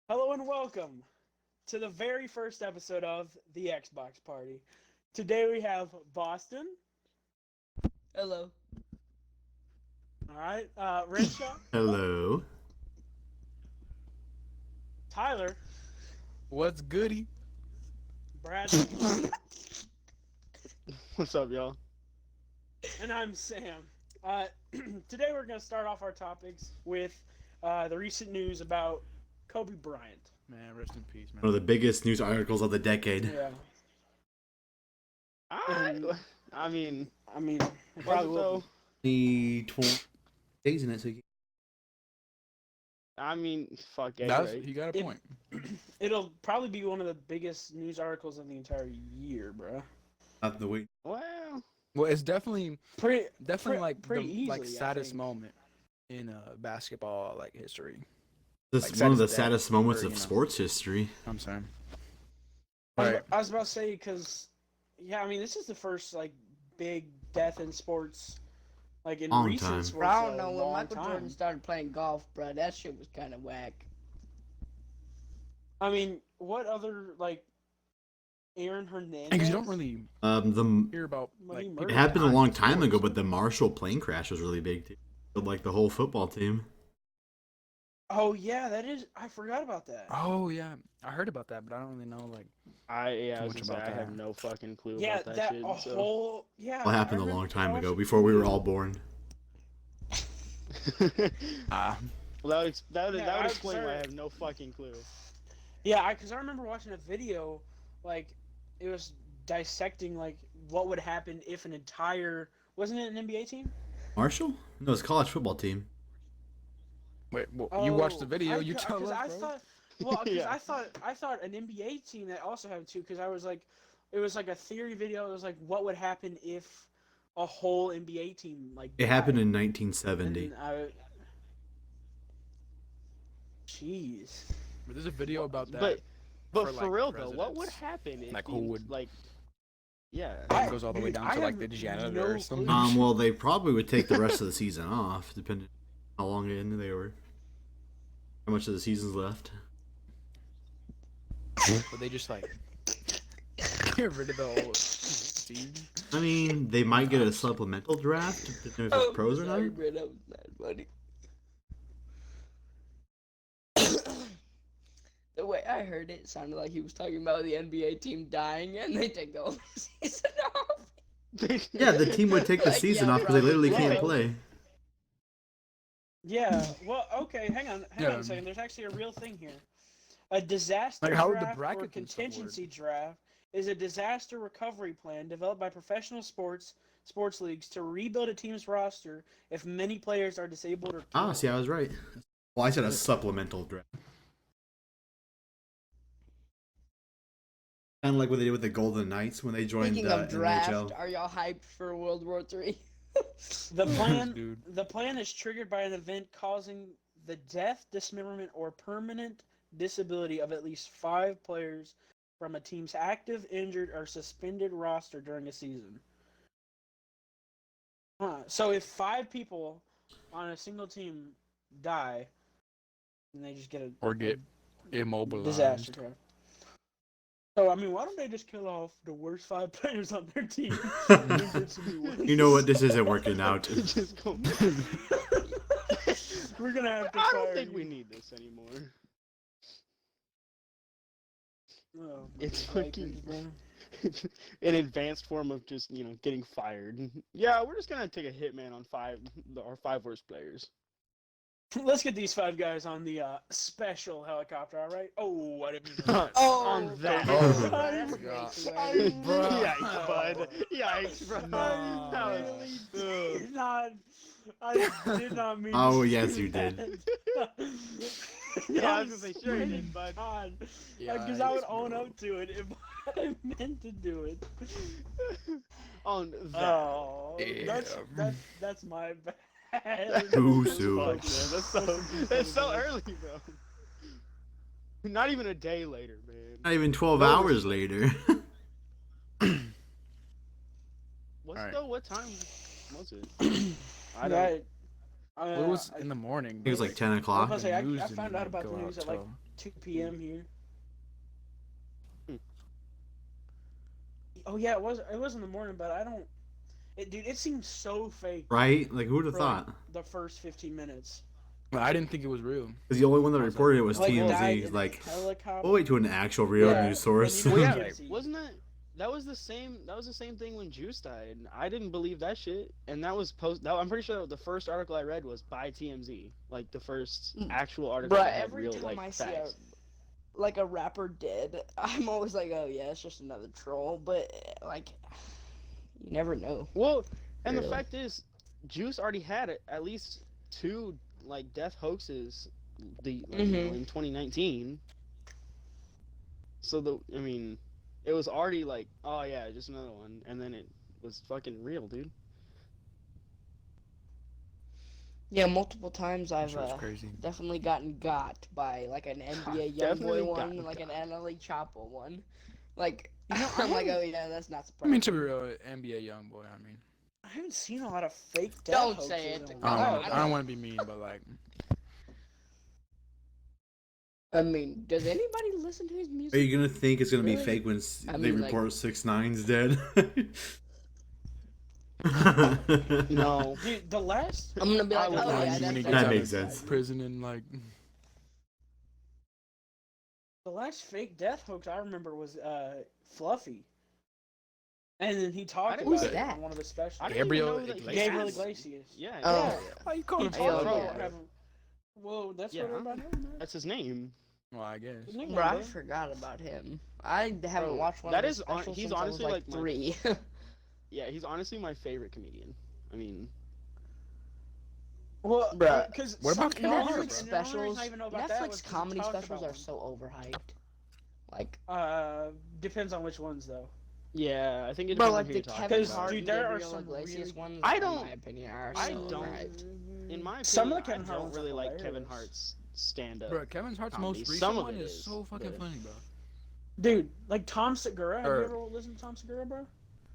Hello and welcome to the very first episode of the Xbox Party. Today we have Boston. Hello. All right, Renshaw, Hello. Tyler, What's goody? Bradley, What's up, y'all? and I'm Sam. Today we're going to start off our topics with the recent news about Kobe Bryant. Man, rest in peace, man. One of the biggest news articles of the decade. Yeah, I mean, it was probably it will though? The 20 days in it, so I mean, fuck it, That's, right? he got a point. It'll probably be one of the biggest news articles of the entire year, bro. not the wait. Well, Well, it's definitely Pretty like pretty the easily, I saddest think. moment in basketball history. This Like, is one of the saddest death saddest moments or, of you know. sports history. I'm saying. I Right. was about to say because, yeah, I mean, this is the first like big death in sports, like in Long recent time. sports. Bro, I in don't a know when long Michael time. Jordan started playing golf, bro. That shit was kind of whack. I mean, what other like Aaron Hernandez? Because you don't really The hear about When like he people murdered it happened a dying long in time ago, sports. but the Marshall plane crash was really big too. But, like the whole football team. Oh yeah, that is. I forgot about that. Oh yeah, I heard about that, but I don't really know like. I Too was much gonna say about I have that. no fucking clue Yeah, about that, that shit. a So. whole yeah. It happened I a long remember time ago, watching before we were all born. Ah, Well, that Yeah, would I'm explain why I sorry. have no fucking clue. Yeah, because I remember watching a video, like it was dissecting like what would happen if an entire wasn't it an NBA team? Marshall? No, it's a college football team. wait, well, you watched the Oh, video. You tell because us, I bro. thought, well, because Yeah. I thought an NBA team that also had two. Because I was like, it was like a theory video. It was like, what would happen if a whole NBA team like It happened died? in 1970. And I, jeez. But there's a video about that. But for, for like, real though, what would presidents. happen if Like, the, who would- like, yeah? I- It goes all the way dude, down I to like have the janitor no or something. clue. Well, they probably would take the rest of the season off, depending how long in they were. How much of the season's left? But they just like get rid of the whole team. I mean, they might get a supplemental draft, depending if it's pros or not. Sorry, bro, that was bad, buddy. The way I heard it sounded like he was talking about the NBA team dying and they take the whole season off. Yeah, the team would take the Like, season yeah, off because they literally probably. can't play. Yeah. Well, okay. Hang on Yeah. a second. There's actually a real thing here. A disaster Like, how would the draft or brackets and stuff work? contingency draft is a disaster recovery plan developed by professional sports leagues to rebuild a team's roster if many players are disabled or killed. Ah, see, I was right. Well, I said a supplemental draft. Kind of like what they did with the Golden Knights when they joined Speaking the of draft, NHL. are y'all hyped for World War III? The plan Dude. the plan is triggered by an event causing the death, dismemberment, or permanent disability of at least 5 players from a team's active, injured, or suspended roster during a season. So if 5 people on a single team die, then they just get a Or get immobilized. disaster draft. So I mean, why don't they just kill off the worst 5 players on their team? You know what? This isn't working out. Just go. We're gonna have to. I fire don't think you. we need this anymore. Oh, It's Vikings, fucking- bro. An advanced form of just getting fired. Yeah, we're just gonna take a hitman on our 5 worst players. Let's get these 5 guys on the special helicopter. All right. Oh, I didn't mean to. Oh, on that. Oh, that's God. great. Bro. Yikes, bud. Yikes, bro. No. That was- really did not. I did not mean. Oh, to yes, do you did. that. Yeah, I was gonna say, sure you did, bud. God, Yeah, because I would it's own bro. up to it if I meant to do it. On that. Oh, Damn. that's my bad. Too Fuck, soon. man, that's so early, bro. Not even a day later, man. Not even 12 hours later. What's Alright. What time was it? I don't. Right. Well, it was in the morning. It was but, like 10 I was o'clock. gonna say, I news found didn't, out about go the out news at like till- 2 p.m. here. Hmm. Oh yeah, it was in the morning, but I don't. Dude, it seems so fake. Right? Like, who would have for, like, thought? the first 15 minutes. Well, I didn't think it was real. Because the only one that I was reported it like, was Like, died TMZ. in a Like, helicopter. we'll wait to an actual real Yeah, news source. when Well, you yeah, know like, TMZ. wasn't that was the same thing when Juice died. I didn't believe that shit, and that was I'm pretty sure the first article I read was by TMZ, like the first actual article Bruh, that had every real time like I see facts. a rapper dead, I'm always like, oh yeah, it's just another troll. But like, you never know. Well, and the Really? fact is, Juice already had at least 2 like death hoaxes, you know, in 2019. So I mean, it was already like, oh yeah, just another one, and then it was fucking real, dude. Yeah, multiple times That I've shit was crazy. definitely gotten got by like an NBA Definitely YoungBoy one, gotten like an got. NLE Chapo one. Like, You know, I'm like, oh yeah, that's not I surprising. mean, to be real, NBA young boy. I mean, I haven't seen a lot of fake death Don't hoaxes say in it. a I No, don't, while. wanna, I don't want to be mean, but like, I mean, does anybody listen to his Are music? you gonna think it's gonna be Really? fake when I they mean, like- report 6ix9ine's dead? No, Dude, the last I'm gonna be like, I would oh not yeah, even that's think that definitely makes surprising. sense. prison and like, fake death hoax I remember was Fluffy. And then he talked didn't about know it that. on one of the specials. I didn't Gabriel even know that he Iglesias? Gabriel has- Iglesias. Yeah, Oh. yeah, why you He calling him Hell talked yeah. about having. Well, that's Yeah. what everybody knows. Man. that's his name. Well, I guess. His name, Bro, I bro. forgot about him. I haven't Bro, watched one that of his is hon- specials he's since honestly, I was like like, my- 3. Yeah, he's honestly my favorite comedian. I mean, Well, Bruh. because What about Kevin Hart, Netflix specials, Netflix comedy specials are so overhyped. Like, Depends on which ones though. yeah, I think it bro, depends like on who the you're talking Kevin Because, about. Hart dude, and there are Gabriel some Iglesias really- ones, I in don't- my opinion, are I so don't- overhyped. In my opinion, Some of the I Kevin Hart don't ones really are like Kevin hilarious. Hart's stand-up. Bro, Kevin Hart's comedy. most recent Some of one it is is, so fucking but- funny, bro. Dude, like Tom Segura. Have you Or- ever listened to Tom Segura, bro?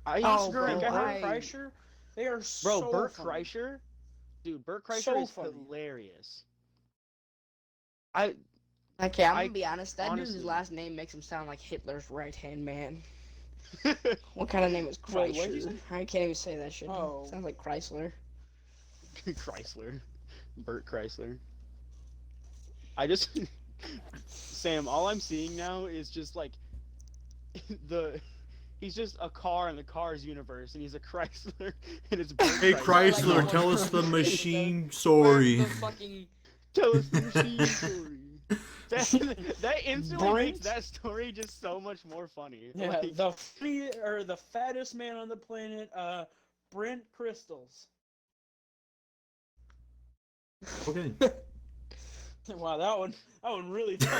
I Oh, used to bro, think I Bert heard, Kreischer. They are so bro, Bert funny. Kreischer, dude, Bert Kreischer So is funny. hilarious. Okay, I'm I- gonna be honest. That dude's honestly- last name makes him sound like Hitler's right-hand man. What kind of name is Wait, what'd you Kreischer? I can't even say that shit. Oh. Sounds like Chrysler. Chrysler, Bert Chrysler. I just, Sam, all I'm seeing now is just like he's just a car in the Cars universe, and he's a Chrysler, and it's Bert Hey Chrysler, Chrysler, tell us the machine Where's story. the fucking Tell us the machine story. That instantly makes Brent? that story just so much more funny. Yeah, Like, the fattest man on the planet, Brent Crystals. Okay. Wow, that one really fell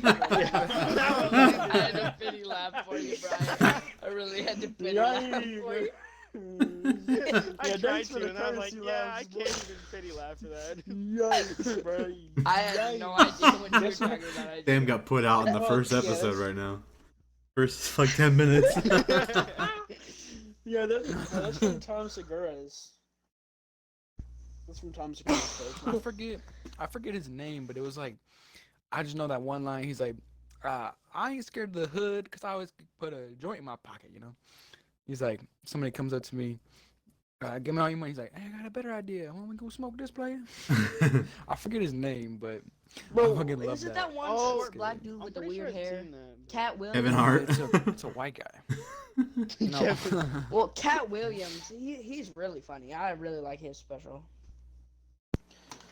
I had a pity laugh for you, Brian. I really had to pity laugh for you. I Yeah, tried thanks for to, the and I'm like, courtesy yeah, I laughs, can't even pity laugh for that. Yikes, bro. I had no idea what you were talking about. I Sam got put out in the Oh, first yeah, episode that's- right now. First like 10 minutes. Yeah, that's from Tom Segura's. That's from Tom Segura's page. I forget his name, but it was like, I just know that one line. He's like, I ain't scared of the hood because I always put a joint in my pocket, you know. He's like, somebody comes up to me, give me all your money. He's like, hey, I got a better idea. Why don't we go smoke this player? I forget his name, but Bro, I fucking love is it that. that one Oh, short black dude I'm with the pretty weird sure I've hair? seen that. Cat Williams. Kevin Hart. It's a white guy. No. Kevin- Well, Cat Williams, he's really funny. I really like his special.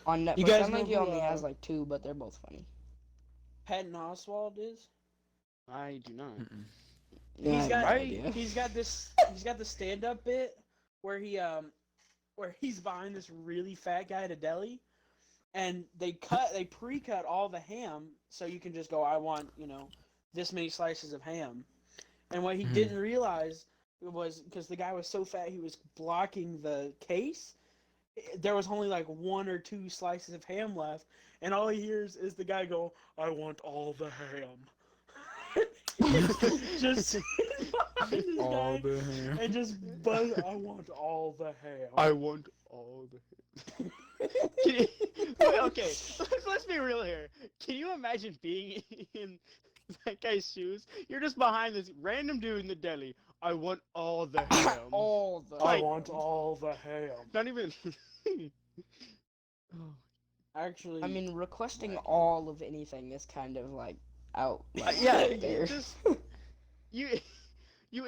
On Netflix, guys I think know he who, only has like 2, but they're both funny. Patton Oswalt is. I do not. Mm-mm. Yeah, I He's have got no idea. he's got this stand up bit where he's behind this really fat guy at a deli, and they pre-cut all the ham so you can just go, I want, this many slices of ham. And what he didn't realize was, because the guy was so fat he was blocking the case, there was only like 1 or 2 slices of ham left, and all he hears is the guy go, I want all the ham. just behind this All guy the ham. and just buzz. I want all the ham. I want all the. Can you, wait, okay, let's be real here. Can you imagine being in that guy's shoes? You're just behind this random dude in the deli. I want all the ham. All the. I want all the ham. Not even. Actually, I mean, requesting all of anything is kind of like out. Like, yeah, there. just you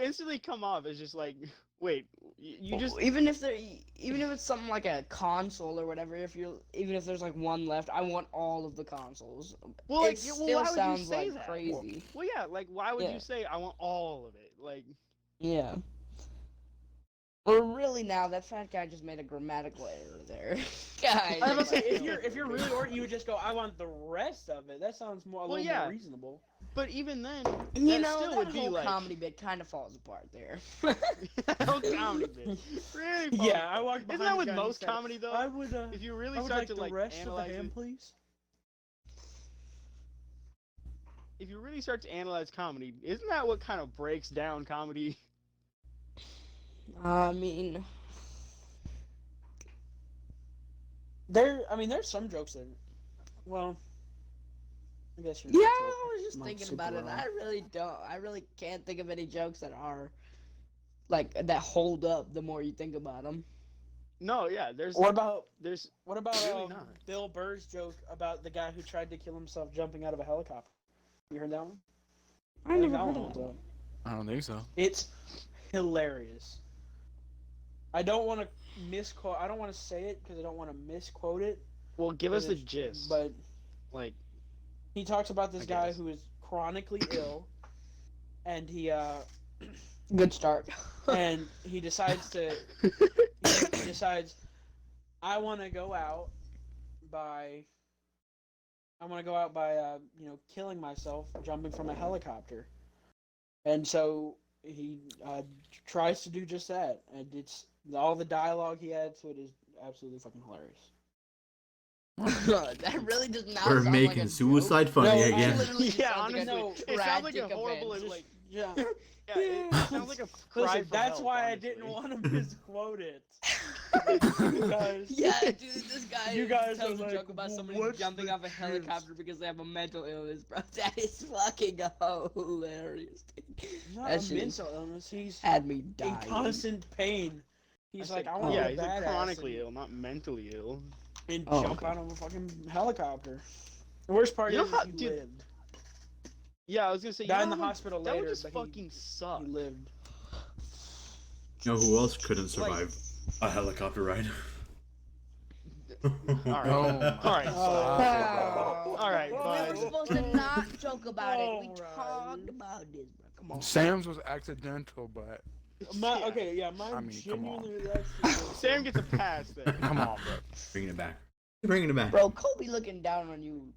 instantly come off as just like, wait, you just even if it's something like a console or whatever, even if there's like one left, I want all of the consoles. well, like, it yeah, still well, why would you sounds say like that? crazy. Well, yeah, like why would Yeah. you say I want all of it? Like, Yeah. Well, really now, that fat guy just made a grammatical error there. Guys. I was about to say, if you're really ordering, you would just go, I want the rest of it. That sounds a little yeah. more reasonable. but even then, you that know, still that would be whole like comedy bit kind of falls apart there. whole comedy bit. Really? falls Yeah, I apart. walked behind Isn't that the with guy and he most said, comedy though? I would, If you really I would start like to the like rest of the analyze ham, it, please. if you really start to analyze comedy, isn't that what kind of breaks down comedy? I mean, There's some jokes that, well, I guess you're. yeah, I was just not thinking super about it. wrong. I really can't think of any jokes that are like that hold up the more you think about them. No, yeah, there's What about there's Really not. Bill Burr's joke about the guy who tried to kill himself jumping out of a helicopter? You heard that one? I think never that heard one of holds that. up. I don't think so. It's hilarious. I don't want to misquote. I don't want to say it because I don't want to misquote it. Well, give but us the it's- gist. But Like, he talks about this I guy guess. who is chronically ill, and he Good start. decides to he decides I want to go out by killing myself jumping from a helicopter, and so he tries to do just that, and it's all the dialogue he adds to it is absolutely fucking hilarious. That really does not We're sound making like a suicide joke. funny No, again. It literally Yeah, sounds like a honestly, no, it sounds like a tragic horrible, event. like, Yeah. yeah, it sounds like a cry Listen, for that's help, why I honestly. didn't want to misquote it. You guys, Yeah, dude, this guy You guys tells are a like, joke about somebody "What's jumping the off a gist?" helicopter because they have a mental illness, bro. That is fucking hilarious. not That a shit mental illness. He's Had me in dying. constant pain. He's like, I want yeah, to he's be like badass chronically ill, not mentally ill. and Oh, jump okay. out of a fucking helicopter. The worst part You know is how- he dude, lived. Yeah, I was gonna say, Died you in the know, hospital that later, would just but fucking suck. he lived. You know who else couldn't survive a helicopter ride? All right, Oh, all right, Wow. all right, We were bud. supposed to not joke about it. We Alright. talked about this, bro. Come on. Sam's was accidental, but Mine I mean, come on. genuinely was actually- Sam gets a pass there. come on, bro. Bringing it back. Bringing it back. Bro, Kobe looking down on you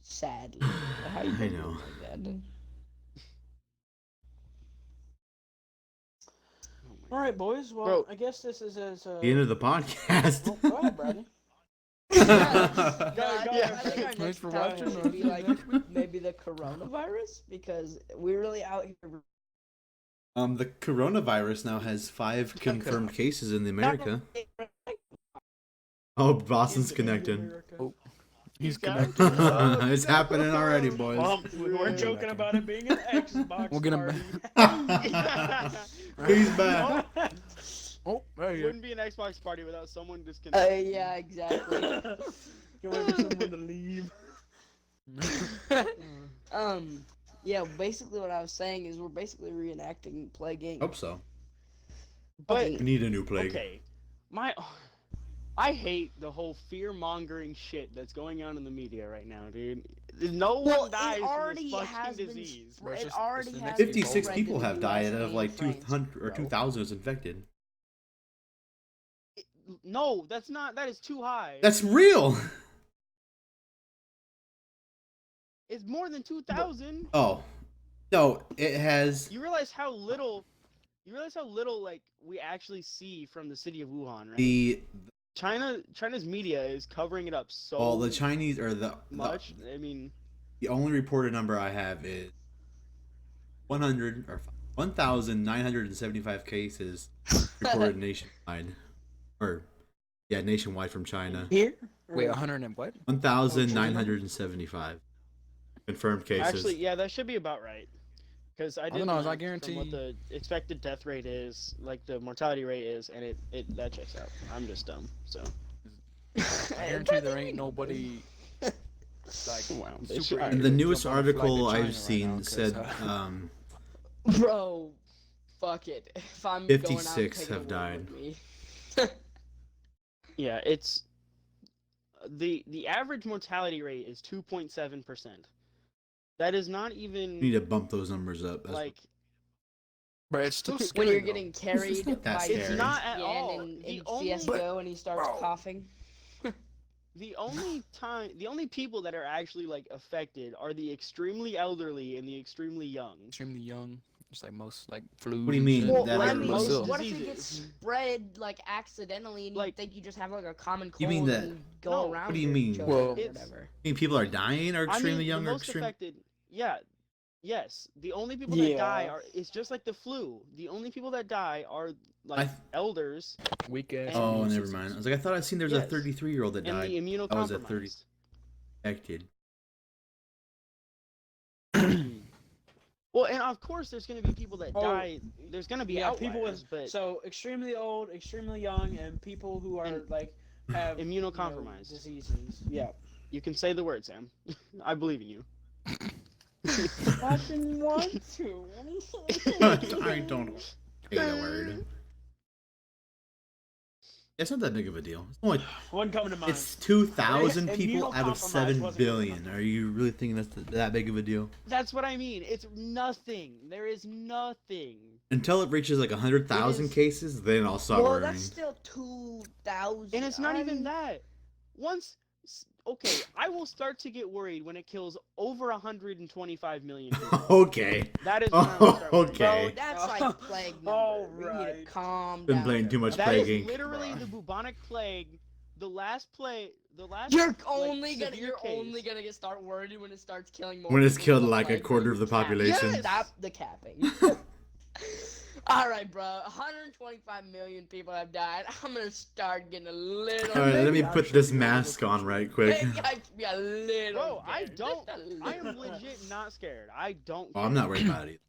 sadly. How you I doing know. like that? All right, boys. Well, Bro. I guess this is as. The end of the podcast. Oh, go ahead, Brady. Yeah, Go I ahead. think our Thanks next for topic watching. should be like maybe the coronavirus because we're really out here. The coronavirus now has 5 confirmed cases in America. Oh, Boston's connected. Oh, He's got- connected. It's happening already, boys. well, we're joking about it being an Xbox We'll get him party. He's back. Oh, there It you wouldn't be an Xbox party without someone disconnected. Yeah, exactly. Can wait for someone to leave. go. Yeah, basically what I was saying is we're basically reenacting Plague Inc. Hope so. But We need a new plague. okay, I hate the whole fear-mongering shit that's going on in the media right now, dude. No Well, one dies it from already this has fucking been. disease. Bro, it's It just- already it's the has. next been 56 spread people to the have US died out and of like France, 200 or bro. 2,000 infected. No, that's not. That is too high. That's real. It's more than 2,000. Oh, no, it has. You realize how little. You realize how little like we actually see from the city of Wuhan, right? China's media is covering it up so Well, the Chinese or the much. I mean, only reported number I have is 1,975 cases reported nationwide, nationwide from China. Here? Wait, 100 and what? 1,975 confirmed cases. Actually, yeah, that should be about right. Because I don't did know, I from what guarantee- the expected death rate is, like the mortality rate is, and it that checks out. I'm just dumb, so. I guarantee there ain't nobody like Wow, they super should- eager The to newest jump on a flight to article China I've right seen now 'cause, said Bro, fuck it. If I'm going out, 56 taking have a died. with me. Yeah, it's the average mortality rate is 2.7%. That is not even you need to bump those numbers up. That's like but it's still When scary, you're though. getting carried not that by scary. It's Yan not at all. in The only- CS:GO and he starts Bro. coughing. the only people that are actually like affected are the extremely elderly and the extremely young. Extremely young, just like most like flu. What do you mean? Well, that I are mean, most what if it gets diseases. spread like accidentally and you Like- think you just have like a common cold You mean that- and go No. around? What do you your mean? children Well, or it's- whatever. I mean, people are dying or extremely I mean, young the or most extreme. affected. Yeah. Yes, the only people that die Yeah. are. It's just like the flu. The only people that die are like I- elders Weak ass. Oh, And- never mind. I was like, I thought I'd seen there was a Yes. 33-year-old that and died. the I was at 30. immunocompromised. Affected. Well, and of course, there's going to be people that Oh, die. There's going to be Yeah, outliers, people with but so extremely old, extremely young, and people who are And like have immunocompromised. diseases. Yeah. You can say the word, Sam. I believe in you. I didn't want to. I don't say the word. It's not that big of a deal. It's only One coming to mind. it's 2,000 people out of Immunocompromised 7 wasn't billion. good. Are you really thinking that's that big of a deal? That's what I mean. It's nothing. There is nothing. Until it reaches like 100,000 It is- cases, then I'll start Well, worrying. that's still 2,000. And it's not even that. Okay, I will start to get worried when it kills over 125 million people. Okay. That is when I will start worrying. Okay. Bro, that's like plague number. All We need to right. calm Been down. playing too much That Plague is Inc. literally Bruh. the bubonic plague. The last. You're like, only gonna severe only case. gonna start worried when it starts killing more. When it's people killed than like a plague. quarter of the Cap- population. Yes! Stop the capping. All right, bro. 125 million people have died. I'm gonna start getting a little. Alright, let me bit- put this mask on right quick. It got me a little. Bro, I scared. don't. Just a I am little. legit not scared. I don't. Oh, I'm not worried about it.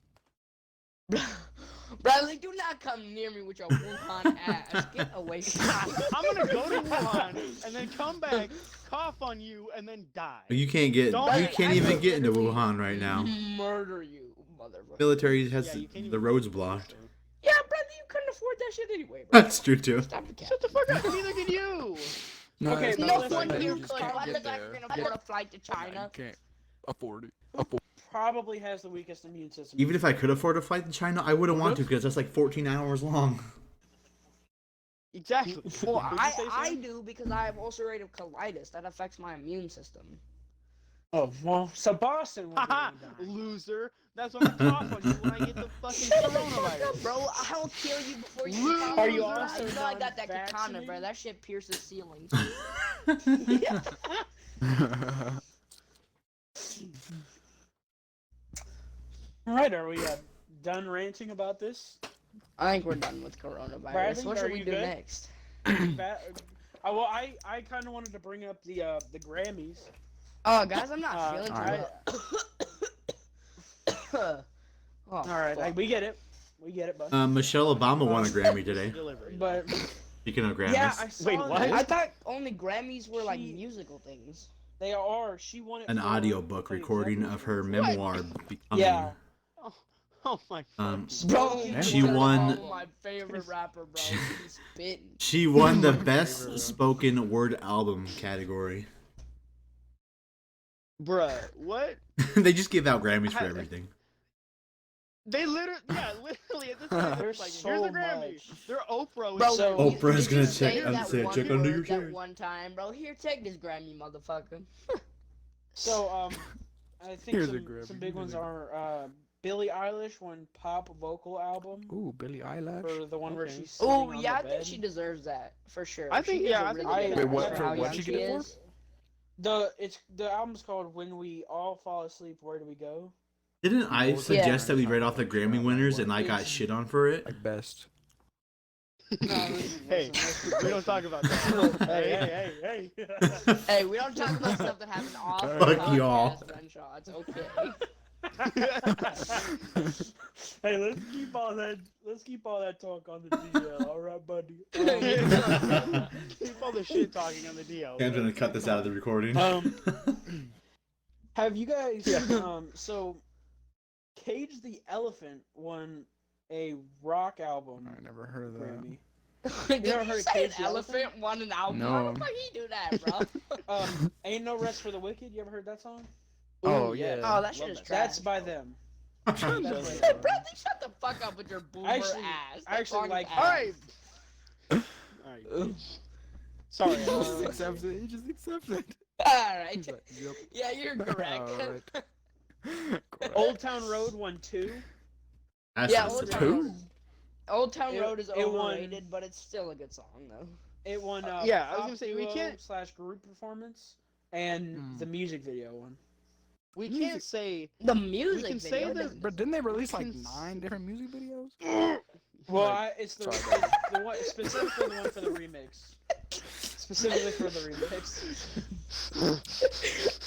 Bradley, do not come near me with your Wuhan ass. Get away from me. I'm gonna go to Wuhan and then come back, cough on you, and then die. You can't get. Don't- You can't I even will get into literally Wuhan right now. Murder you, motherfucker. Military has Yeah, you can't the even- roads blocked. Yeah, Bradley, you couldn't afford that shit anyway, bro. That's true too. Stop the cap. Shut the fuck up. Neither can you. No, Okay, it's but not No the listen, one fact that here you could. just can't Why get look like there. you're gonna afford a flight to You China? can't afford it. Probably has the weakest immune system. Even if I could afford a flight to China, I wouldn't want to because that's like 14 hours long. Exactly. Well, What'd you say, I Sam? do because I have ulcerative colitis that affects my immune system. Oh well, so Boston. won't be Haha, able to die. loser. That's why I'm gonna cough on you when I get the fucking Shut the fuck up, coronavirus. bro. I'll kill you before you Loser. can. Are you I also know I got that katana, non-vaccinated? bro. That shit pierces ceilings. All right, are we done ranting about this? I think we're done with coronavirus. Bradley, What are should we you do good? next? I kind of wanted to bring up the Grammys. Oh, guys, I'm not feeling too alright. well. Oh, All right, fuck. we get it, bud. Michelle Obama won a Grammy today. Delivery. But Speaking of Grammys. yeah, I saw Wait, what? that. I thought only Grammys were like She- musical things. They are. She won it. An for audiobook playing recording vocals. of her memoir becoming. Yeah. Oh my. Um, Bro, Damn. She won- My favorite rapper, bro. He's spitting. She won the best spoken word album category. Bruh, what? They just give out Grammys for everything. They literally, at this point, There's like, so here's a Grammy. much. They're Oprah. Bro, So- you- Oprah's did gonna you check say and that say, one "Check under your word chair." that one time, bro. Here, take this Grammy, motherfucker. So I think Here's a Grammy. some big ones are Billie Eilish won pop vocal album Ooh, Billie Eilish. for the one where Okay. she's sitting Oh on yeah, the I think bed. she deserves that for sure. I think- She is yeah, a I really think- good Wait, actor what- for for how what young she she get it for? is. The album's called "When We All Fall Asleep, Where Do We Go?" Didn't I Yeah. suggest that we read off the Grammy winners and I got It's- shit on for it? Like best. Hey, we don't talk about that. Hey. Hey, we don't talk about stuff that happened off. Fuck the podcast, y'all. Crenshaw. It's okay. Hey, let's keep all that talk on the DL, all right, buddy. Keep all the shit talking on the DL. I'm gonna cut this out of the recording. Have you guys? So, Cage the Elephant won a rock album I never heard of that. Grammy. Did ever you heard of say an Cage the elephant won an album? No. How the fuck he do that, bro? Ain't No Rest for the Wicked. You ever heard that song? Oh, Ooh, yeah. Oh, that shit Love is that. trash. That's by them. Bro, shut the fuck up with your boomer Actually- ass. I actually That like- song's All ass. right. All right. Sorry. He just accepts it. He just accepts it. Alright. He's like, yep. Yeah, you're correct. Alright. Correct. Old Town Road won 2. That's Yeah, not Old so Town bad. Road. Old Town It- Road is it won- overrated, but it's still a good song, though. It won. Yeah, I was pop gonna say, we duo can't- / group performance, and Hmm. the music video one. We Music- can't say. The music can say video. that- But didn't they release like Cons- 9 different music videos? Well, Like, it's the, sorry, it's the one specifically the one for the remix. Specifically for the remix.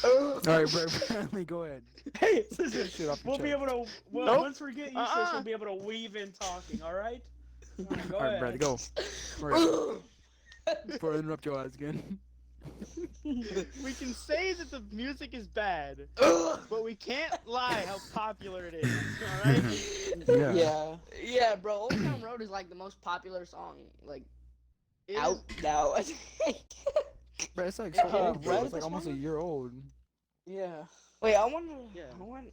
Alright, Bradley, go ahead. Hey, Shit listen, off your we'll be chest. able to. Well, Nope. once we get used to this, we'll be able to weave in talking. All right. Go Alright, ahead. Bradley, go. Alright, before I interrupt your ass again. We can say that the music is bad, Ugh. but we can't lie how popular it is. All right. Yeah. Yeah. Yeah, bro, Old Town Road is like the most popular song, like, It out is- now. But it's like so old, bro. Red It's like this almost a one? year old. Yeah. Wait, I wonder. Yeah. I wonder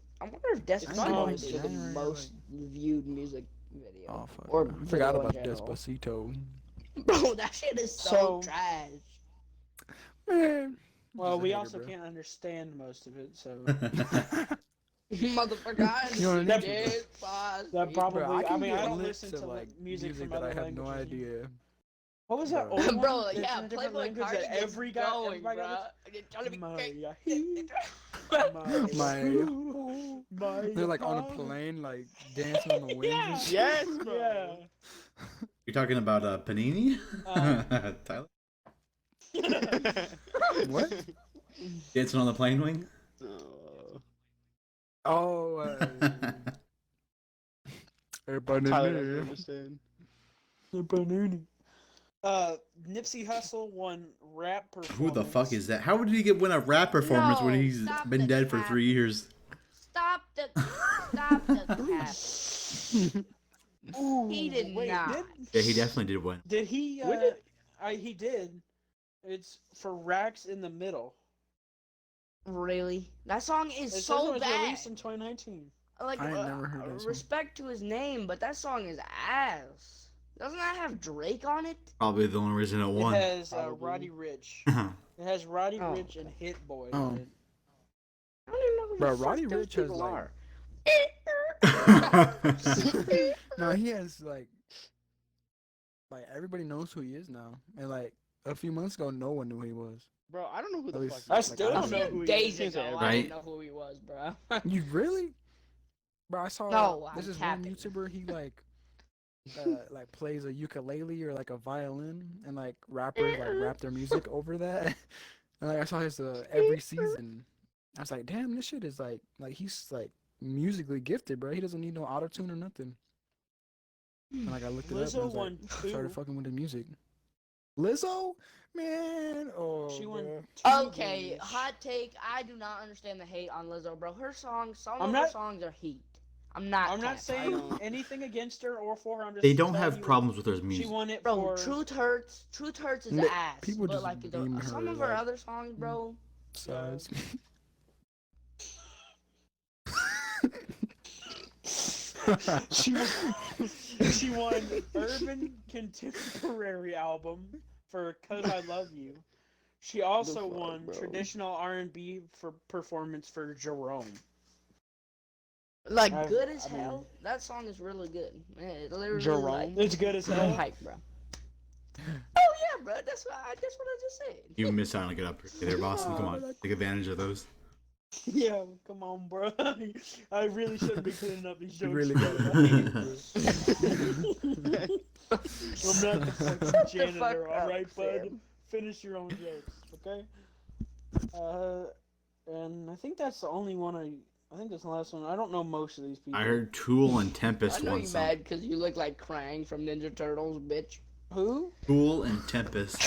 if Despacito It's is the January, most viewed music video. Oh fuck. Or I forgot video about in general. Despacito. Bro, that shit is so, So- trash. Man. Well, Just a we hater, also bro. can't understand most of it, so Motherfucker, I You know what I mean? Despacito. that probably. Bro, I can mean, get I don't lit listen to like music from that other I have no languages. idea. What was that Bro. old one? Bro, that's yeah, in a different Playboy language Cardi that gets everybody going, got bro. My They're like on a plane, like dancing on the wings. and shit. Yes, bro. Yeah. You're talking about Panini? Tyler? What? Dancing on the plane wing? Oh, Oh, everybody Tyler knew. doesn't understand. Nipsey Hussle won rap performance. Who the fuck is that? How did he win a rap performance when No, he's stop been the dead for cap. 3 years? Stop the cap. Ooh, He did wait, not. Yeah, he definitely did win. Did he? When did- He did. It's for Racks in the Middle. Really? That song is It says it so was bad. released in 2019. Like, I ain't never heard that song. respect to his name, but that song is ass. Doesn't that have Drake on it? Probably the only reason it won. It has Probably. Roddy Rich. It has Roddy Oh. Rich and Hit Boy Oh. on it. I don't even know who Bro, the fuck Roddy those Rich has, people like- are. No, he has like everybody knows who he is now, and like a few months ago, no one knew who he was. Bro, I don't know who At the least- fuck. I Like, still I don't know who he Days is. ago, I Right. didn't know who he was, bro. You really? Bro, I saw No, this I'm is one capping. YouTuber. He like plays a ukulele or like a violin, and like rappers like rap their music over that. And like I saw his every season. I was like, damn, this shit is like he's like musically gifted, bro. He doesn't need no auto tune or nothing. And like I looked it up, and I Lizzo was won like, started 2. fucking with the music. Lizzo, man, oh, She won bro. 2 Okay, Grammys. hot take. I do not understand the hate on Lizzo, bro. Her songs, some I'm of her not- songs are heat. I'm not. I'm not capping. saying know. anything against her or for her. I'm just They don't telling have you problems with their She music. won it Bro, for. Truth Hurts. Truth Hurts is Ni- ass. people but just like deem some her, of her like- other songs, bro. Size. She won Urban Contemporary Album for "Cause I Love You." She also fuck, won bro? Traditional R&B for performance for Jerome. Like I- good as I mean- hell. That song is really good. Man, it literally Jerome? like It's good as I'm hell. hype, bro. Oh yeah, bro. That's what I just said. You missed out on a good opportunity there, Boston. Come on, take advantage of those. Yeah, come on, bro. I really shouldn't be cleaning up these jokes. You really got I'm not the fucking Shut the janitor, fuck all right, up, bud? Sam. Finish your own jokes, okay? And I think that's the only one I think that's the last one. I don't know most of these people. I heard Tool and I Tempest know won you some. mad because you look like Krang from Ninja Turtles, bitch. Who? Tool and Tempest.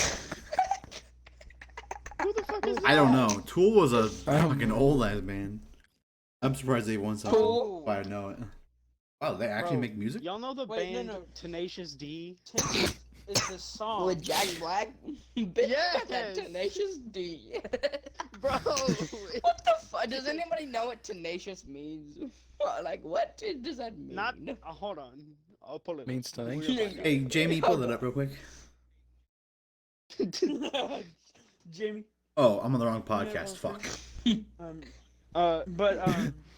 Who the fuck is that? I don't know. Tool was a I don't fucking know. old ass band. I'm surprised they won something. Tool. But I know it. Wow, they actually Bro, make music? Y'all know the Wait, no, band no. Tenacious D? Tempest is the song. With Jack Black? Bitch, got that Yes. Tenacious D. Bro! What the fuck? Does anybody know what tenacious means? Like, what does that mean? Not. Hold on. I'll pull it. Means up. tenacious. We'll find out. Hey, Jamie, pull it up real quick. Jamie. Oh, I'm on the wrong podcast. Fuck.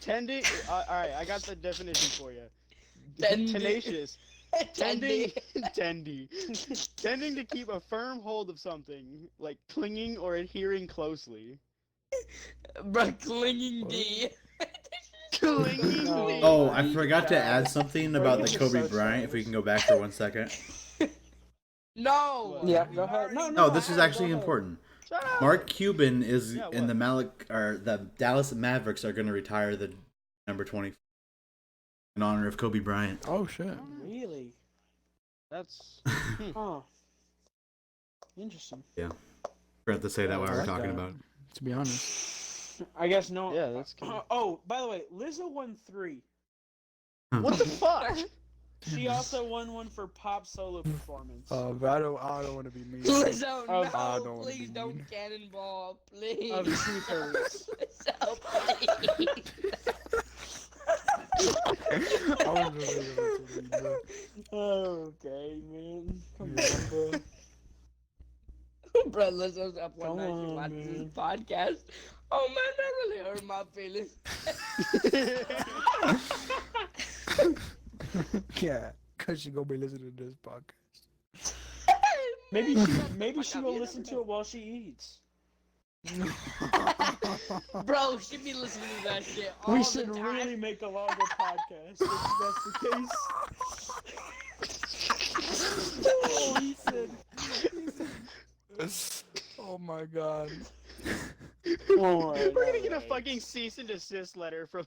Tending. Alright, I got the definition for you. Tendi. Tenacious. Tendi. Tending to keep a firm hold of something, like clinging or adhering closely. Bro, clinging D. Clinging. No. Oh, I forgot to God. add something Bro, about you the just Kobe so Bryant. If we childish. can go back for 1 second. No. Yeah, go ahead. No, No, I this is have it, actually go ahead. important. Shut up. Mark Cuban is Yeah, in what? the Dallas Mavericks are going to retire the number 20 in honor of Kobe Bryant. Oh shit. Really? That's. Huh. Interesting. Forgot to say that I while we were like talking that. about it. To be honest. I guess no. Yeah, that's good. Oh, by the way, Lizzo won 3. What the fuck? She also won one for pop solo performance. But I don't want to be mean. Lizzo, Oh, no, I don't wanna please be don't mean. cannonball, please. Of truth hurts. Lizzo, please. I was just like, bro. Okay, man. Come on, bro. Bro, Lizzo's up one Come night, she on, watches this man. podcast. Oh man, that really hurt my feelings. Yeah, cause she gonna be listening to this podcast. Maybe she will listen to it while she eats. Bro, she be listening to that shit all We the should time. really make a longer podcast if that's the case. Oh, he said. Oh my god. Alright, We're gonna get a alright. fucking cease and desist letter from.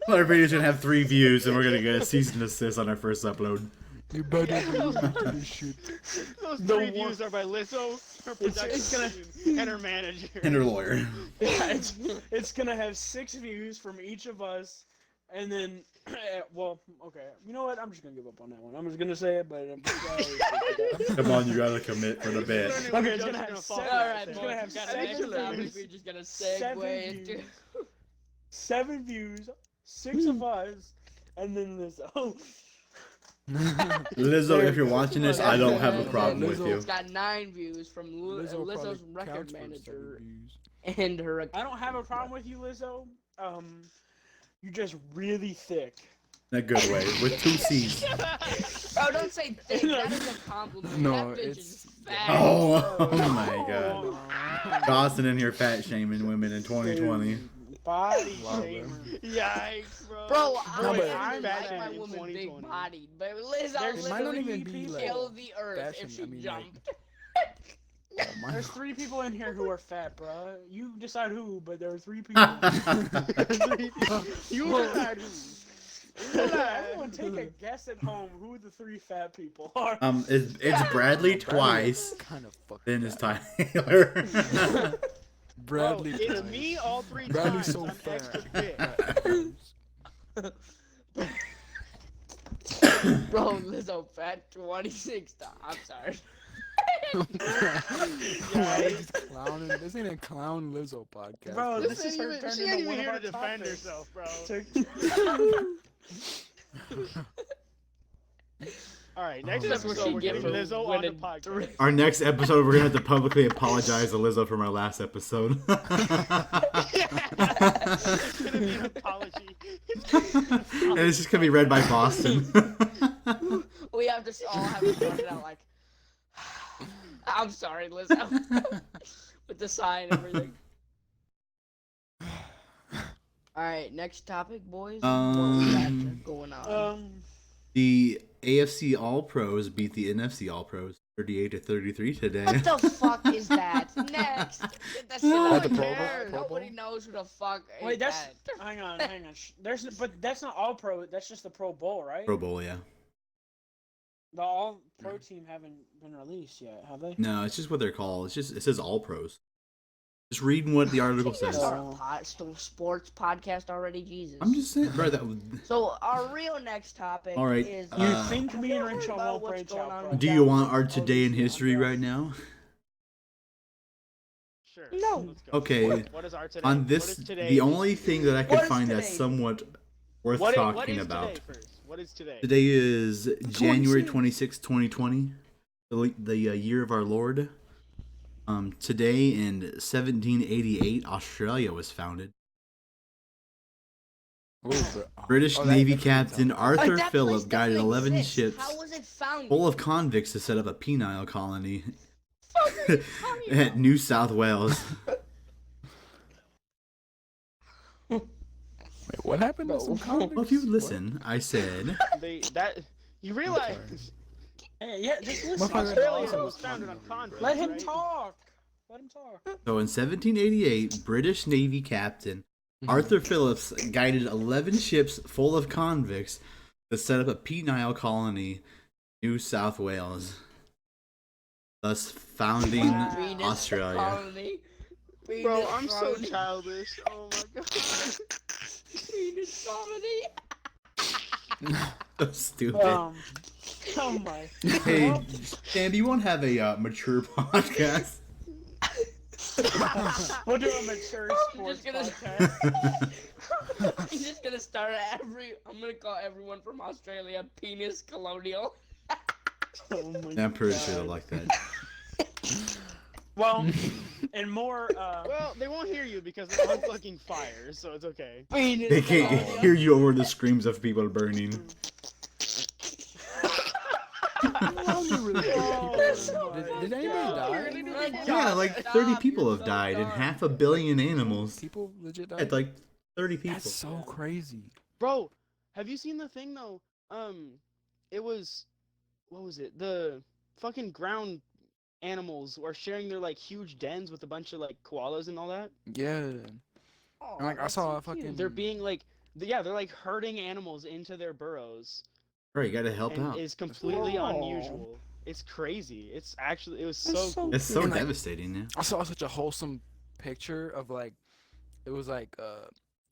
Our video's going to have 3 views and we're going to get a cease and desist on our first upload. You better be listening to this shit. Those The 3 one- views are by Lizzo, her It's production gonna- team, and her manager. And her lawyer. Yeah, it's gonna have 6 views from each of us, and then, well, okay. You know what? I'm just gonna give up on that one. I'm just gonna say it, but Come on, you got to commit for the bit. Okay, it's gonna have fall. 7. Alright, It's boys, gonna have we got 7 an extra topic. views. We're just gonna 7 segue into. views. 7 views, 6 of us, and then this. Oh, Lizzo, if you're watching this, I don't have a problem with you. It's got 9 views from Lizzo Lizzo's probably record counts for manager 7 views. and her. I don't have a problem with you, Lizzo. You're just really thick. In a good way, with 2 C's. Oh, don't say thick. That is a compliment. No, that bitch it's- is fat. Oh my god. Dawson in here fat shaming women in 2020. Body Wow, shamer. Yikes, bro. Bro, No, I but- like Fat my in woman 2020. big bodied, but Lizzo There's It might not literally even be like kill the earth fashion, if she I mean, like- jumped. My- There's 3 people in here who are fat, bro. You decide who, but there are 3 people. You decide who. Everyone take a guess at home who the 3 fat people are. It's Bradley twice. Kind of fucked. Then it's up. Tyler. Bradley. Bro, it's Price. me all 3 Bradley's times. so I'm extra fat. big. Bro, Lizzo fat 26 times. I'm sorry. Why is this clowning? This ain't a clown Lizzo podcast. Bro, This this is her ain't turning she ain't into even one of here our to defend topics. herself, bro. Alright, next That's what episode she we're get getting for Lizzo on the winning podcast. 3. Our next episode, we're gonna have to publicly apologize to Lizzo from our last episode. It's gonna be an apology. And it's just gonna be read by Boston. We have to all have to start it out like, I'm sorry, Lizzo. with the sign and everything. All right, next topic, boys. What we got going on? The AFC All Pros beat the NFC All Pros 38-33 today. What the fuck is that? Next. Get that shit Oh, out the of Pro here. Bowl? Nobody knows who the fuck. Wait, is that's that. hang on. But that's not all pro. That's just the Pro Bowl, right? Pro Bowl, yeah. The all pro team haven't been released yet, have they? No, it's just what they're called. It says All Pros. Just reading what the article Can you says. start a sports podcast already, Jesus. I'm just saying, bro. So our real next topic All right, is. You think me and Don't worry Rachel about won't what's branch going out, on bro? with Do that you want one. our Oh, today in this is history on right now? Sure. No. Let's go. Okay. What is our today? On What this, is today? the only thing that I could What is find that's today? somewhat worth what talking is about. Today first? What is today? Today is January 26. 2020, the year of our Lord. Today in 1788, Australia was founded. British Navy Captain Arthur That Phillip place guided doesn't 11 exist. ships How was it founded? full of convicts to set up a penile colony Fuck are you talking at about? New South Wales. Wait, what happened to some convicts? Well, if you listen, I said You realize Hey, yeah, just listen. Motherfucker- Australia was founded on conflict. Let him right? talk. Let him talk. so. In 1788, British Navy Captain Arthur Phillips guided 11 ships full of convicts to set up a penile colony, New South Wales, thus founding Venus Australia. colony. Bro, Venus I'm so colony. childish. Oh my god. Venus colony. So stupid. Oh my. Hey, Sam, you won't have a mature podcast. We'll do a mature sports just gonna- podcast. I'm just gonna start I'm gonna call everyone from Australia penis colonial. Oh my I'm pretty God. sure they'll like that. Well, and more. Well, they won't hear you because they're on fucking fire, so it's okay. Penis They can't colonial. hear you over the screams of people burning. Did anybody die? Yeah, like 30 people have died and 500 million animals. People legit died? It's like 30 people. That's so crazy. Bro, have you seen the thing though? It was, what was it? The fucking ground animals are sharing their like huge dens with a bunch of like koalas and all that. Yeah. Oh, And, like, I that's saw so a fucking- cute. They're being like, yeah, they're like herding animals into their burrows, Right, you gotta help and out. it's completely Oh. unusual. It's crazy. It was That's so so cool. It's so And, like, devastating, yeah. I saw such a wholesome picture of like, it was like,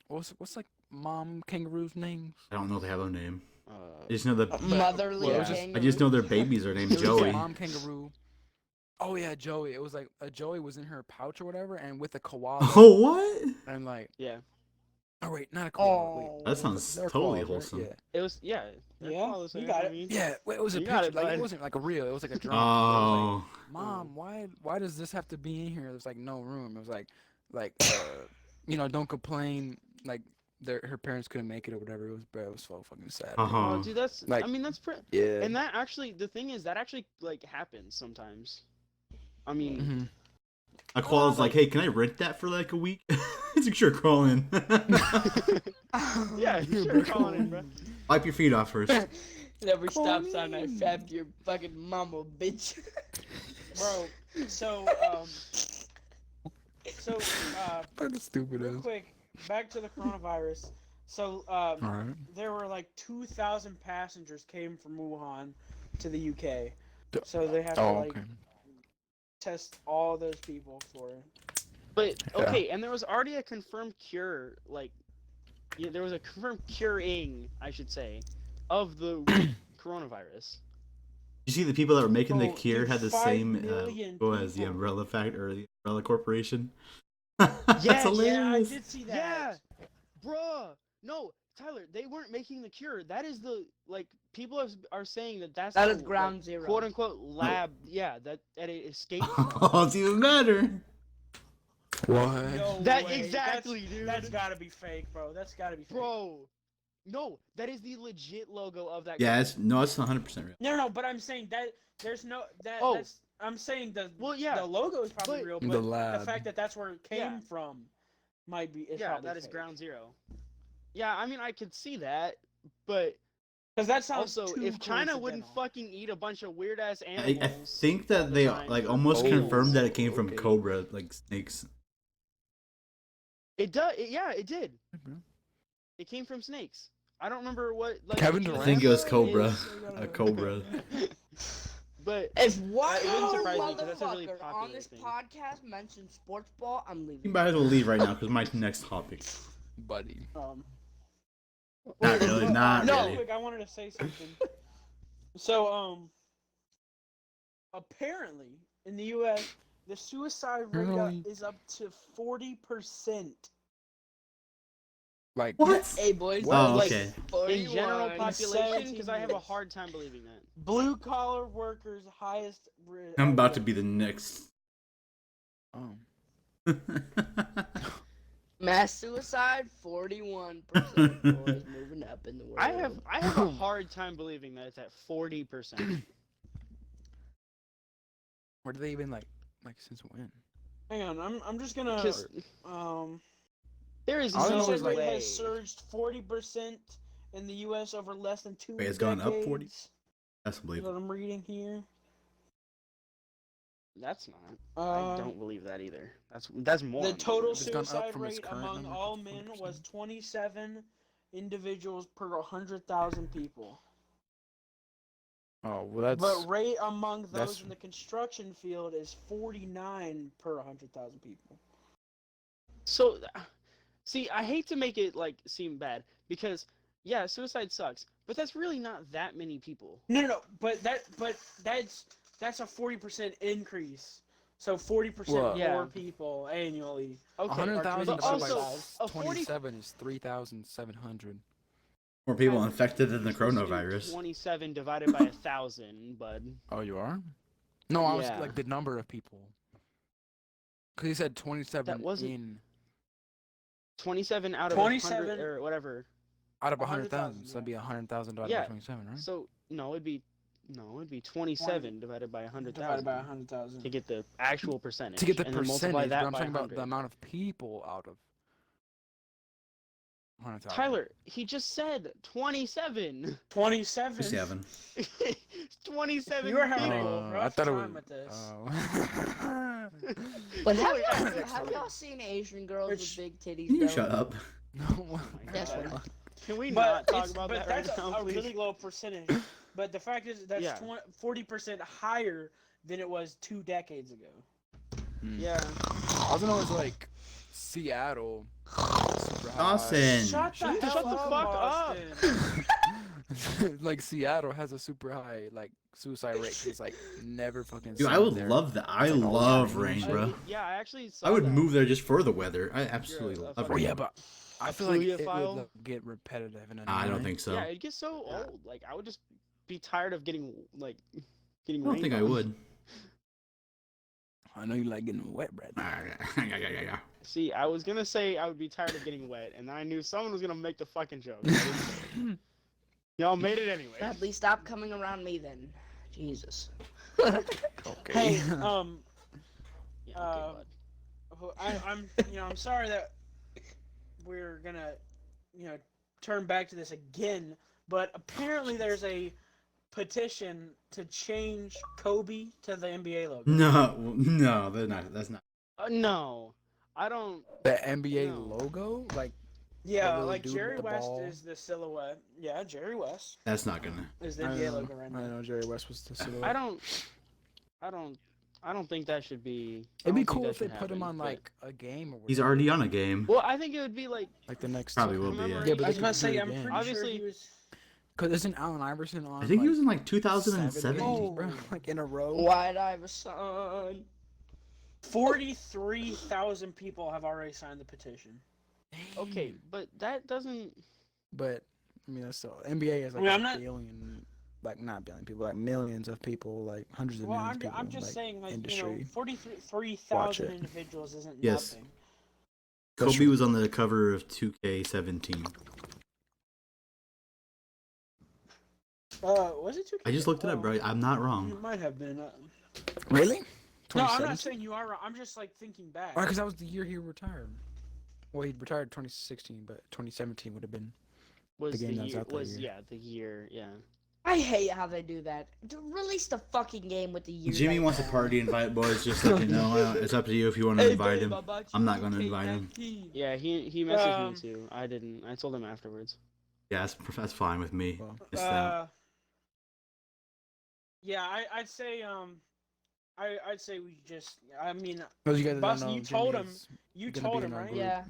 what's like mom kangaroo's name? I don't know if they have a name. Uh, I just know the. Motherly Well, it was just- I just know their babies are named It was Joey. a mom kangaroo. Oh yeah, Joey. It was like a Joey was in her pouch or whatever, and with a koala. Oh, what? And like, yeah, oh wait, not a koala. Oh. Wait, That sounds they're totally koalas, right? wholesome. Yeah. it was. Yeah, they're Yeah, koalas, you man, got I it. mean. Yeah, wait, it was a You got picture. it, Like it bud. wasn't like a real. It was like a drawing. It was like, Oh. Mom, why does this have to be in here? There's like no room. It was like don't complain. Like her parents couldn't make it or whatever. It was so fucking sad. man. Uh-huh. Oh, dude, that's. Like- I mean, that's pretty. Yeah. And that actually, the thing is, that actually like happens sometimes. I mean, hmm A koala's like, hey, can I rent that for like a week? It's like, sure, crawl in. yeah, sure, call in, bro. Wipe your feet off first. At every stop sign, I fabbed your fucking mama, bitch. Bro, so Fucking stupid real ass. quick, back to the coronavirus. So All right. there were like 2,000 passengers came from Wuhan to the UK. So they have to Oh, like okay. test all those people for it. But Yeah. okay, and there was already a confirmed cure, like, yeah, there was a confirmed curing, I should say, of the coronavirus. You see the people that were making the Oh, cure dude, had the 5 same million go as the people. Umbrella Fact or the Umbrella Corporation. That's Yeah, hilarious. Yeah, I did see that. Yeah, bruh. No, Tyler, they weren't making the cure. That is the like people are saying that's That the, is ground like, zero. quote unquote lab. Yeah, that it escaped. Oh, it's even better. What? No That way. exactly, dude. That's gotta be fake, bro. That's gotta be fake. Bro, no, that is the legit logo of that. Yeah, company. it's 100% real. No, but I'm saying that there's no that Oh. that's I'm saying the yeah, the logo is probably but- real, The but the lab. fact that that's where it came Yeah. from might be. Is Yeah, probably that is fake. ground zero. Yeah, I mean, I could see that, but Because that sounds also, too if China wouldn't coincidental. fucking eat a bunch of weird ass I animals, think all that the they time like for almost visuals- confirmed that it came from Okay. Cobra, like snakes. It does. Yeah, it did. Mhm. It came from snakes. I don't remember what. Like, Kevin the I Durant think it was is- Cobra. A cobra. But If one It wouldn't more surprise me, 'cause that's a really motherfucker popular on this thing. podcast mentions sports ball, I'm You leaving. might as well leave right now because my next topic. Buddy. Not really, not real really. quick, I wanted to say something. So, apparently in the U.S., the suicide rate Really? is up to 40%. Like What? Hey boys, Oh, like, okay. in general 41. population, because I have a 17 hard time believing that. Blue collar workers highest. I'm about to be the next. Oh. Mass suicide, 41%. Boys moving up in the world. I have a hard time believing that it's at 40%. Where do they even like since when? Hang on, I'm just gonna. 'Cause there is All I know Suicide is, no rate like- way. has surged 40% in the U.S. over less than 2 Wait, it's gone up 40? decades. That's That's believable. what I'm reading here. That's not. I don't believe that either. That's more. The total It's gone up suicide from its rate current among number all to men 40%. was 27 individuals per 100,000 people. Oh well, that's But rate among those that's- in the construction field is 49 per 100,000 people. So, see, I hate to make it like seem bad because yeah, suicide sucks, but that's really not that many people. No, but that's a 40% increase. So 40% Well, more yeah. people annually. Okay, 100,000 But divided by also, a 40 27 is 3,700. More people infected than the coronavirus. 27 divided by 1,000, bud. Oh, you are? No, I was Yeah. like the number of people. Because he said 27 That wasn't- in 27 out of 27 100 or whatever. out of 100,000, 100,000. So that'd be 100,000 divided Yeah. by 27, right? So no, it'd be 27 divided by 100,000 Divided by 100,000. to get the actual percentage. To get the and then percentage, multiply but that I'm by talking about the 100. amount of people out of 100,000. Tyler, he just said 27. 27. 7. 27 You were having people. a I rough thought it time was. with this. Oh. But Oh, yeah. have y'all seen Asian girls with Which- big titties? Can you though? shut up? No. my That's God. what Can we But, not talk it's, about but that right that's now, a please? really low percentage. But the fact is that's Yeah. 40% higher than it was 2 decades ago. Yeah. All I know is like Seattle. super high. Dawson. Shut the Shut the hell fuck up, up. Boston. Like Seattle has a super high like suicide rate. 'Cause it's like never fucking. Dude, I seen would there. love that. I It's like all love Chinese rain, shit. bro. Yeah, I actually saw I would that. move there just for the weather. I absolutely You're a love fucking- Oh rain. yeah, but I A feel like it Fluophile? would like, get repetitive in a I don't think so. Yeah, it gets so old. Like I would just be tired of getting getting I don't rained think I on. would. I know you like getting wet, Brad. Yeah. See, I was gonna say I would be tired of getting wet, and then I knew someone was gonna make the fucking joke. I didn't say it. Y'all made it anyway. Bradley, stop coming around me then. Jesus. Okay. Hey, Yeah, okay, bud. I'm sorry that we're gonna, turn back to this again. But apparently, there's a petition to change Kobe to the NBA logo. No, that's not. No, I don't. the NBA No. logo, like Yeah, little like dude with Jerry the West ball. is the silhouette. Yeah, Jerry West That's not gonna. is the I NBA don't logo know. right I now. know Jerry West was the silhouette. I don't think that should be. It'd be I don't think cool that if they should put him happen, on but- like a game or. He's whatever. already on a game. Well, I think it would be like. Like the next. Probably will be. Remember- Yeah. Yeah, but I was they about to could do say, it I'm again. pretty sure Obviously- he was. Cause isn't Allen Iverson on? I think he like, was in like 2007. Oh. bro, like in a row. White Iverson. 43,000 people have already signed the petition. Okay, but that doesn't. But I mean, that's still NBA is like mean, a I'm not- billion, like not billion people, like millions of people, like hundreds of Well, millions of people. I'm just like, saying, like, industry. 43,000 it. individuals isn't Yes. nothing. That's Kobe true. was on the cover of 2K17. Was it 2K? I just looked it up, Oh, bro. I'm not It wrong. might have been. Really? No, I'm 2017? not saying you are wrong. I'm just like thinking back. Because that was the year he retired. Well, he retired 2016, but 2017 would have been. Was The game the that was year? out that Was year. yeah, the year? Yeah. I hate how they do that. Release the fucking game with the year. Jimmy that wants a it's party invite, boys. Just let you know. It's up to you if you want to invite him. I'm not going to invite him. Yeah, he messaged me too. I didn't. I told him afterwards. Yeah, that's fine with me. Well, It's that. Yeah, I'd say I'd say we just. I mean, those of you guys that don't Boston, know, you told Jimmy him. is You gonna told be him, in our right? group. Yeah.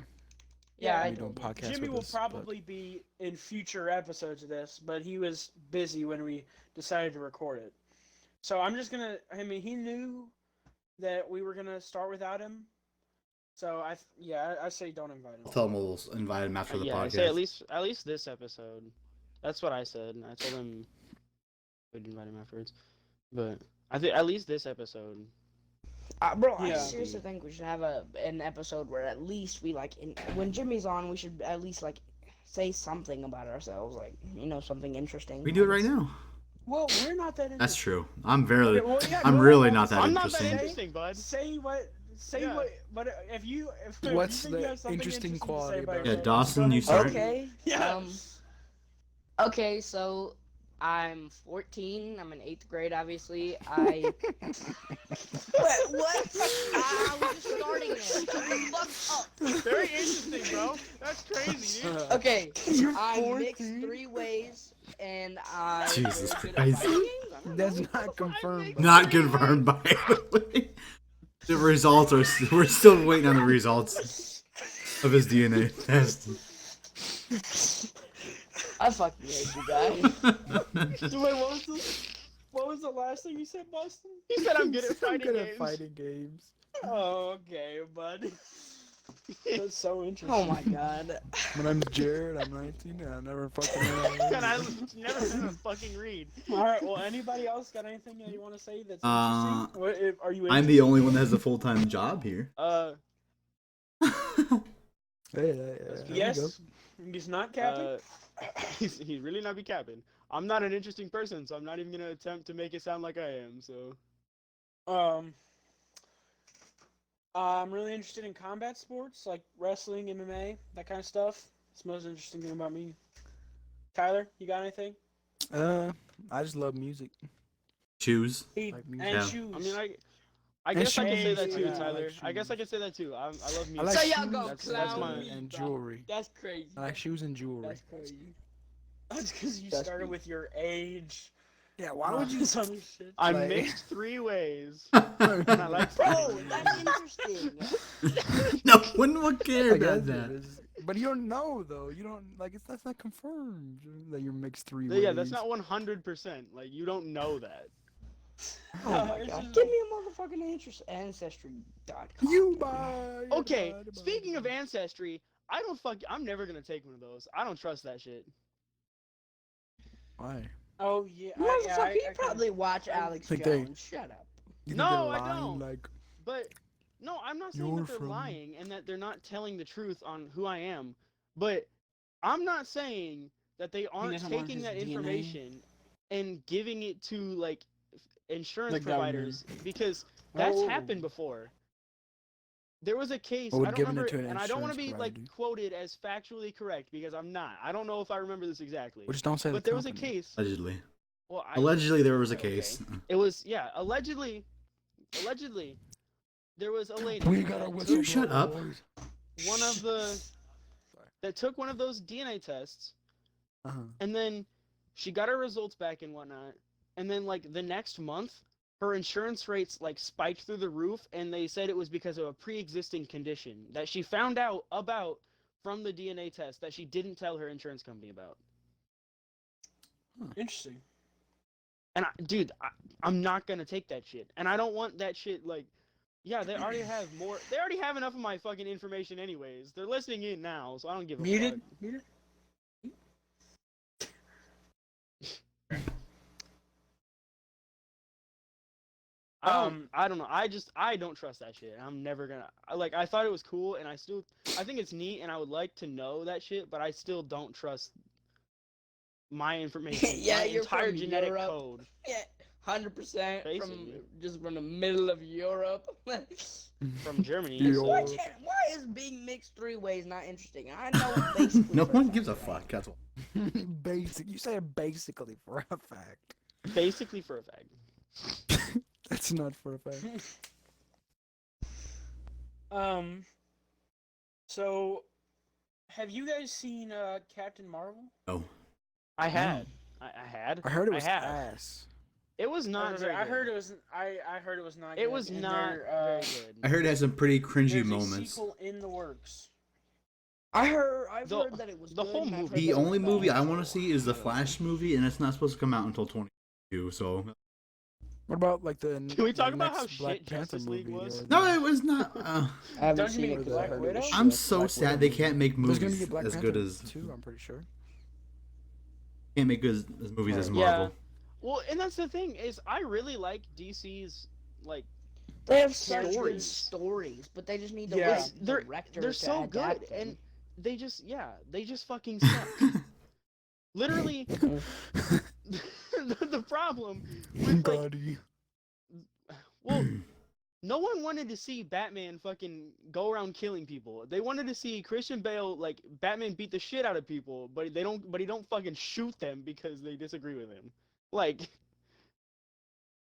Yeah, I We doing told him. podcasts Jimmy with will us, but- probably be in future episodes of this, but he was busy when we decided to record it. So I'm just gonna. I mean, he knew that we were gonna start without him. So I say don't invite him. I'll tell him we'll invite him after the Yeah, I podcast. say at least this episode. That's what I said. I told him we'd invite him afterwards, but I think at least this episode. Bro, I Yeah. seriously think we should have an episode where at least we when Jimmy's on, we should at least say something about ourselves, something interesting. We can do it right now. Well, we're not that. That's interesting. true. I'm really, Okay, well, yeah, I'm go really on. not that I'm not interesting. that interesting, bud. Say what. Say Yeah. what. But if you What's think you the have something interesting to quality say about Yeah, yourself, Dawson, go you ahead. start. Okay. Yeah. Okay, so I'm 14. I'm in 8th grade, obviously. What? I was just starting it. Shut the fuck up. Very interesting, bro. That's crazy, dude. Okay, You're I'm mixed 14? 3 ways, and I. Jesus good at Christ. fighting games? I don't That's know. not confirmed. but- Not confirmed by the way. The results are. We're still waiting on the results of his DNA test. I fucking hate you guys. Wait, what was the last thing you said, Boston? He said I'm good at I'm fighting good games. at fighting games. Oh, okay, bud. That's so interesting. Oh my god. My name's Jared. I'm 19. And I never fucking. And I never had a fucking read. All right. Well, anybody else got anything that you want to say that's Uh, interesting? Are you? I'm the only one that has a full-time job here. Hey, there you go. Yes. He's not capping. He's really not be capping. I'm not an interesting person, so I'm not even gonna attempt to make it sound like I am. So I'm really interested in combat sports like wrestling, MMA, that kind of stuff. It's the most interesting thing about me. Tyler, you got anything? I just love music. Choose. Like music. And Yeah. shoes. I mean, I guess I can say that shoes. too, Yeah, I Tyler. like I guess I shoes. can say that too. I love I music. like So shoes. y'all go That's clown my- me, and bro. jewelry. That's crazy. I like shoes and jewelry. That's crazy. That's because you That's started me. with your age. Yeah, why would you? Some shit. I'm like- mixed 3 ways. And I like Bro, that's interesting. No one will care I about guess that. it is. But you don't know though. You don't like it's that's not confirmed that you're mixed 3 Yeah, ways. yeah, that's not 100%. Like you don't know that. Oh my It's god. just Give like- me a motherfucking ancestry.com. You buy. Okay, speaking of ancestry, I'm never gonna take one of those. I don't trust that shit. Why? Oh yeah. Motherfucker, you I probably watch Alex think they- Jones. Shut up. You think No, they're I lying, don't. Like But no, I'm not saying You're that they're from- lying and that they're not telling the truth on who I am. But I'm not saying that they aren't doesn't want taking his that DNA? information and giving it to like insurance The government. providers because that's Oh. happened before. There was a case, Or I don't giving it remember, to an and I don't want to insurance be like provider. quoted as factually correct because I'm not. I don't know if I remember this exactly. well, just don't say But the there was a company. case. Allegedly. Well, Allegedly, there was a Okay. case. It was allegedly, there was a lady. We got a that whistle. You shut up. one of the that took one of those DNA tests, Uh-huh. and then she got her results back and whatnot, and then like the next month, her insurance rates like spiked through the roof, and they said it was because of a pre-existing condition that she found out about from the DNA test that she didn't tell her insurance company about. Interesting. And I'm not gonna take that shit, and I don't want that shit. Like, yeah, they already have more. They already have enough of my fucking information, anyways. They're listening in now, so I don't give a Muted. fuck. Muted. I don't know. I don't trust that shit. I'm never gonna. I thought it was cool, and I think it's neat, and I would like to know that shit, but I still don't trust my information. Yeah, my you're entire from genetic Europe. code. Yeah, 100% Basically. from the middle of Europe. From Germany. Yo. So. Why is being mixed 3 ways not interesting? I know basically. No for one fact, gives a right? fuck. That's all. Basic. You said basically for a fact. Basically for a fact. That's not for a fact. So, have you guys seen Captain Marvel? No. I had. I had. I heard it was have. ass. It was not very I good. heard it was. I heard it was not. It good, was and not very good. I heard it has some pretty cringy There's moments. a sequel in the works. I've The- heard that it was the good, whole and I've movie- heard The that it was only bad, movie I so want to see is the I don't know. Flash movie, and it's not supposed to come out until 2022. So What about like the? Can we talk the about next how Black shit Panther Justice League movie was? or no, the- it was not. I haven't Don't you seen mean it because I Black heard it Widow? was I'm shit. so Black sad Widow they movie. can't make There's movies gonna be a Black as Panther good as too. I'm pretty sure. can't make good as movies as Yeah. Marvel. Well, and that's the thing is, I really like DC's like They have such good Stories. stories, but they just need the Yeah. right They're- director they're to so adapt good, them. and they just fucking suck. Literally, the problem with like, Gotti. well, no one wanted to see Batman fucking go around killing people. They wanted to see Christian Bale like Batman beat the shit out of people, but he don't fucking shoot them because they disagree with him. Like,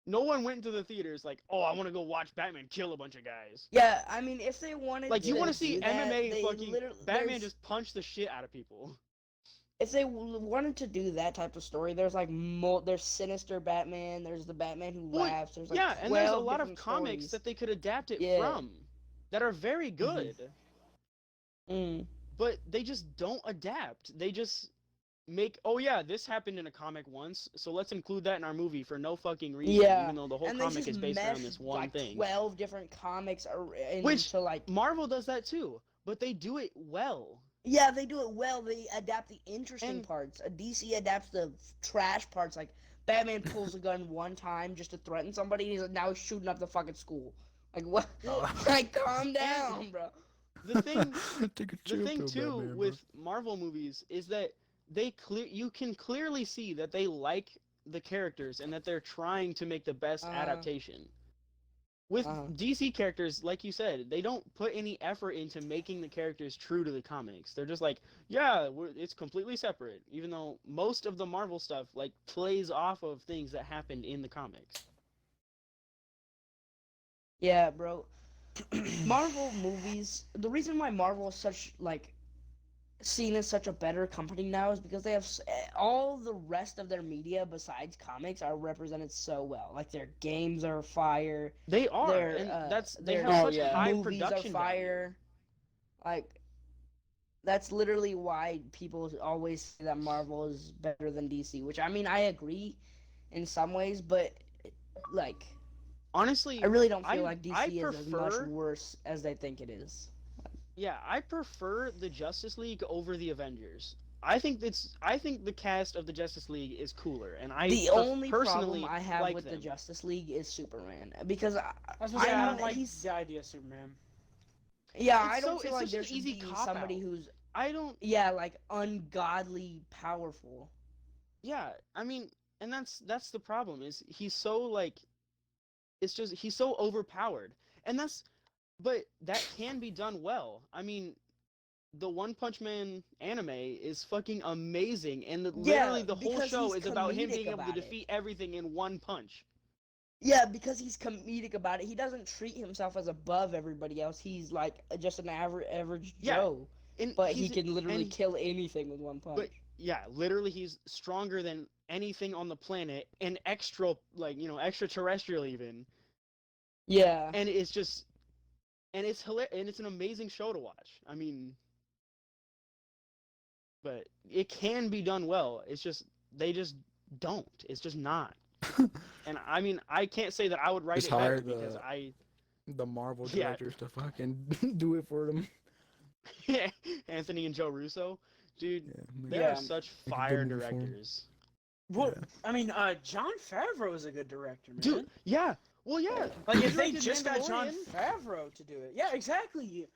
no one went to the theaters like, oh, I want to go watch Batman kill a bunch of guys. Yeah, I mean, if they wanted Like, you want to see do that, MMA they fucking literally- Batman there's- just punch the shit out of people. If they wanted to do that type of story, there's like there's Sinister Batman, there's the Batman who Well, laughs. There's like Yeah, and there's a 12 lot of different comics stories. that they could adapt it Yeah. from that are very good, Mm. but they just don't adapt. They just make, oh yeah, this happened in a comic once, so let's include that in our movie for no fucking reason, Yeah, even though the whole and they comic just is based around mesh, this one like, thing. 12 different comics Which- into like Marvel does that too, but they do it well. yeah, they do it well. They adapt the interesting And- parts. DC adapts the trash parts. Like Batman pulls a gun one time just to threaten somebody, and he's like, now he's shooting up the fucking school. Like what? Like calm down, bro. The thing, Take a the chill thing pill, too Batman, bro. with Marvel movies is that you can clearly see that they like the characters and that they're trying to make the best adaptation. With DC characters, like you said, they don't put any effort into making the characters true to the comics. They're just like, yeah, it's completely separate, even though most of the Marvel stuff like plays off of things that happened in the comics. Yeah, bro. Marvel movies. The reason why Marvel is such like seen as such a better company now is because they have all the rest of their media besides comics are represented so well. Like their games are fire. They are, Their and they their have such yeah. high movies are production value. fire. Like that's literally why people always say that Marvel is better than DC. Which I mean, I agree in some ways, but like Honestly, I really don't I feel like DC is as much prefer- worse as they think it is. yeah, I prefer the Justice League over the Avengers. I think the cast of the Justice League is cooler, and The only personally problem I have like with the them. Justice League is Superman because I was gonna say, I I don't like he's the idea of Superman. yeah It's I don't so- feel it's like such there an should easy be cop-out. somebody who's I don't. like ungodly powerful. Yeah, I mean, and that's the problem is he's so like, it's just he's so overpowered, and but that can be done well. I mean, the One Punch Man anime is fucking amazing, and literally the whole because show he's is about him comedic being able to about it. defeat everything in one punch. Yeah, because he's comedic about it. He doesn't treat himself as above everybody else. He's like just an average Yeah, Joe, And but he he's- can literally and- kill anything with one punch. But yeah, literally he's stronger than anything on the planet, and extraterrestrial even. Yeah. And it's just, and it's hilarious, and it's an amazing show to watch. I mean, but it can be done well. It's just they just don't. It's just not. And I mean, I can't say that I would write Just it better hire because the Marvel Yeah. directors to fucking do it for them. Anthony and Joe Russo, dude, Yeah, they Yeah. are such Make a fire good movie for 'em. directors. Well, Yeah. I mean, John Favreau is a good director, man. Dude, yeah. Well, yeah. Like he if they directed just got John Mandalorian. Favreau to do it, yeah, exactly. He,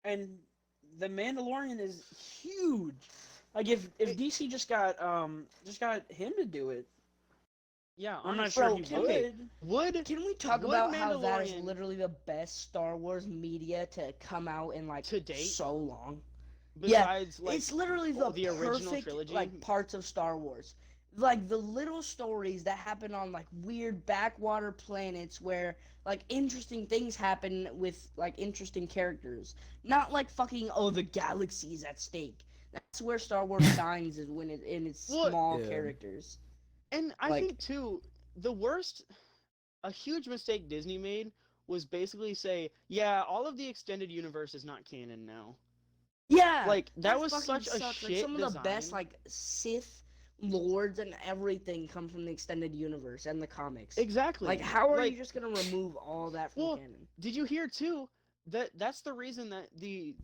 and the Mandalorian is huge. Like if DC just got him to do it, Yeah, I'm not honestly, sure Bro, he can would. would Can we talk Would about how that is Mandalorian- literally the best Star Wars media to come out in like To date? so long? besides like It's literally the original perfect trilogy? like parts of Star Wars. Like the little stories that happen on like weird backwater planets where like interesting things happen with like interesting characters. Not like fucking the galaxy's at stake. That's where Star Wars shines is when it in its Well, small Yeah. characters. And I Like- think too, a huge mistake Disney made was basically say, yeah, all of the extended universe is not canon now. Yeah. Like that was fucking such a sucks. shit Like some of the best design. like Sith lords and everything come from the extended universe and the comics. Exactly. Like how are Like, you just gonna remove all that from Well, canon? Did you hear too that that's the reason that the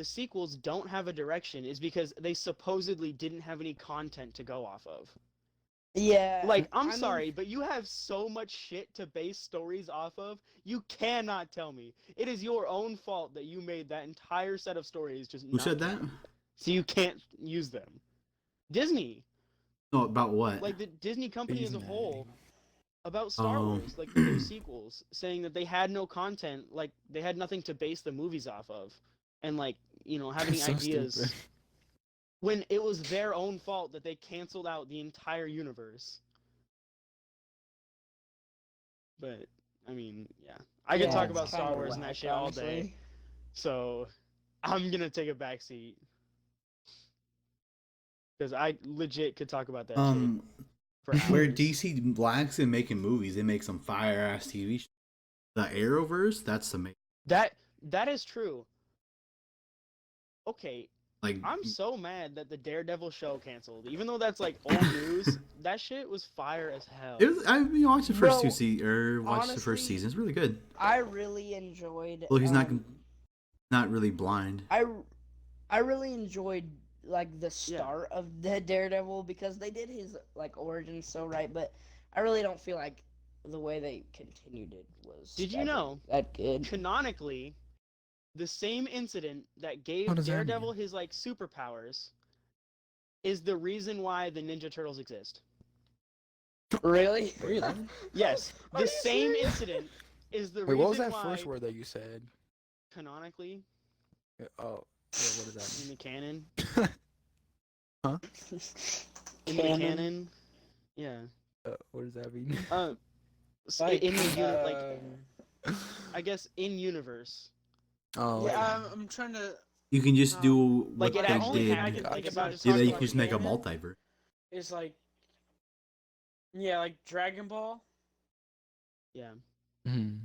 sequels don't have a direction is because they supposedly didn't have any content to go off of. Yeah. Like, I I'm mean- sorry, but you have so much shit to base stories off of. You cannot tell me. It is your own fault that you made that entire set of stories just Who not said that? canon. So you can't use them. Disney, No, about what? like the Disney company as a Disney. whole, about Star Oh. Wars, like the new sequels, saying that they had no content, like they had nothing to base the movies off of, and like have any So ideas. stupid. When it was their own fault that they canceled out the entire universe. But I mean, yeah, I could Yeah, talk it's about Star kinda Wars and that whack, shit all day. honestly. So I'm gonna take a back seat because I legit could talk about that shit for hours. Where DC lacks in making movies, they make some fire ass TV shows. The Arrowverse, that's amazing. That is true. Okay, Like, I'm so mad that the Daredevil show canceled. Even though that's like old news, that shit was fire as hell. it was, I watched the first Bro, watched the first honestly, season. It's really good. I really enjoyed. Well, he's not really blind. I really enjoyed like the start of the Daredevil because they did his like origin so right, but I really don't feel like the way they continued it was. Did you ever know? that good? Canonically, the same incident that gave What does that Daredevil mean? his like superpowers is the reason why the Ninja Turtles exist. Really? Really? Yes, Are the you same serious? incident is the Wait, reason what was that why first word that you said? canonically Oh, yeah, what does that in mean? the canon. Huh? In the canon. Yeah. What does that mean? So Like, in the like I guess in universe. Oh, yeah, okay. I'm trying to. You can just do Like, what it they actually did. I happened. can think Like, about it's it. not Yeah, just you talking can just about make a canon multiverse. Is like, yeah, like Dragon Ball. Yeah. Mhm.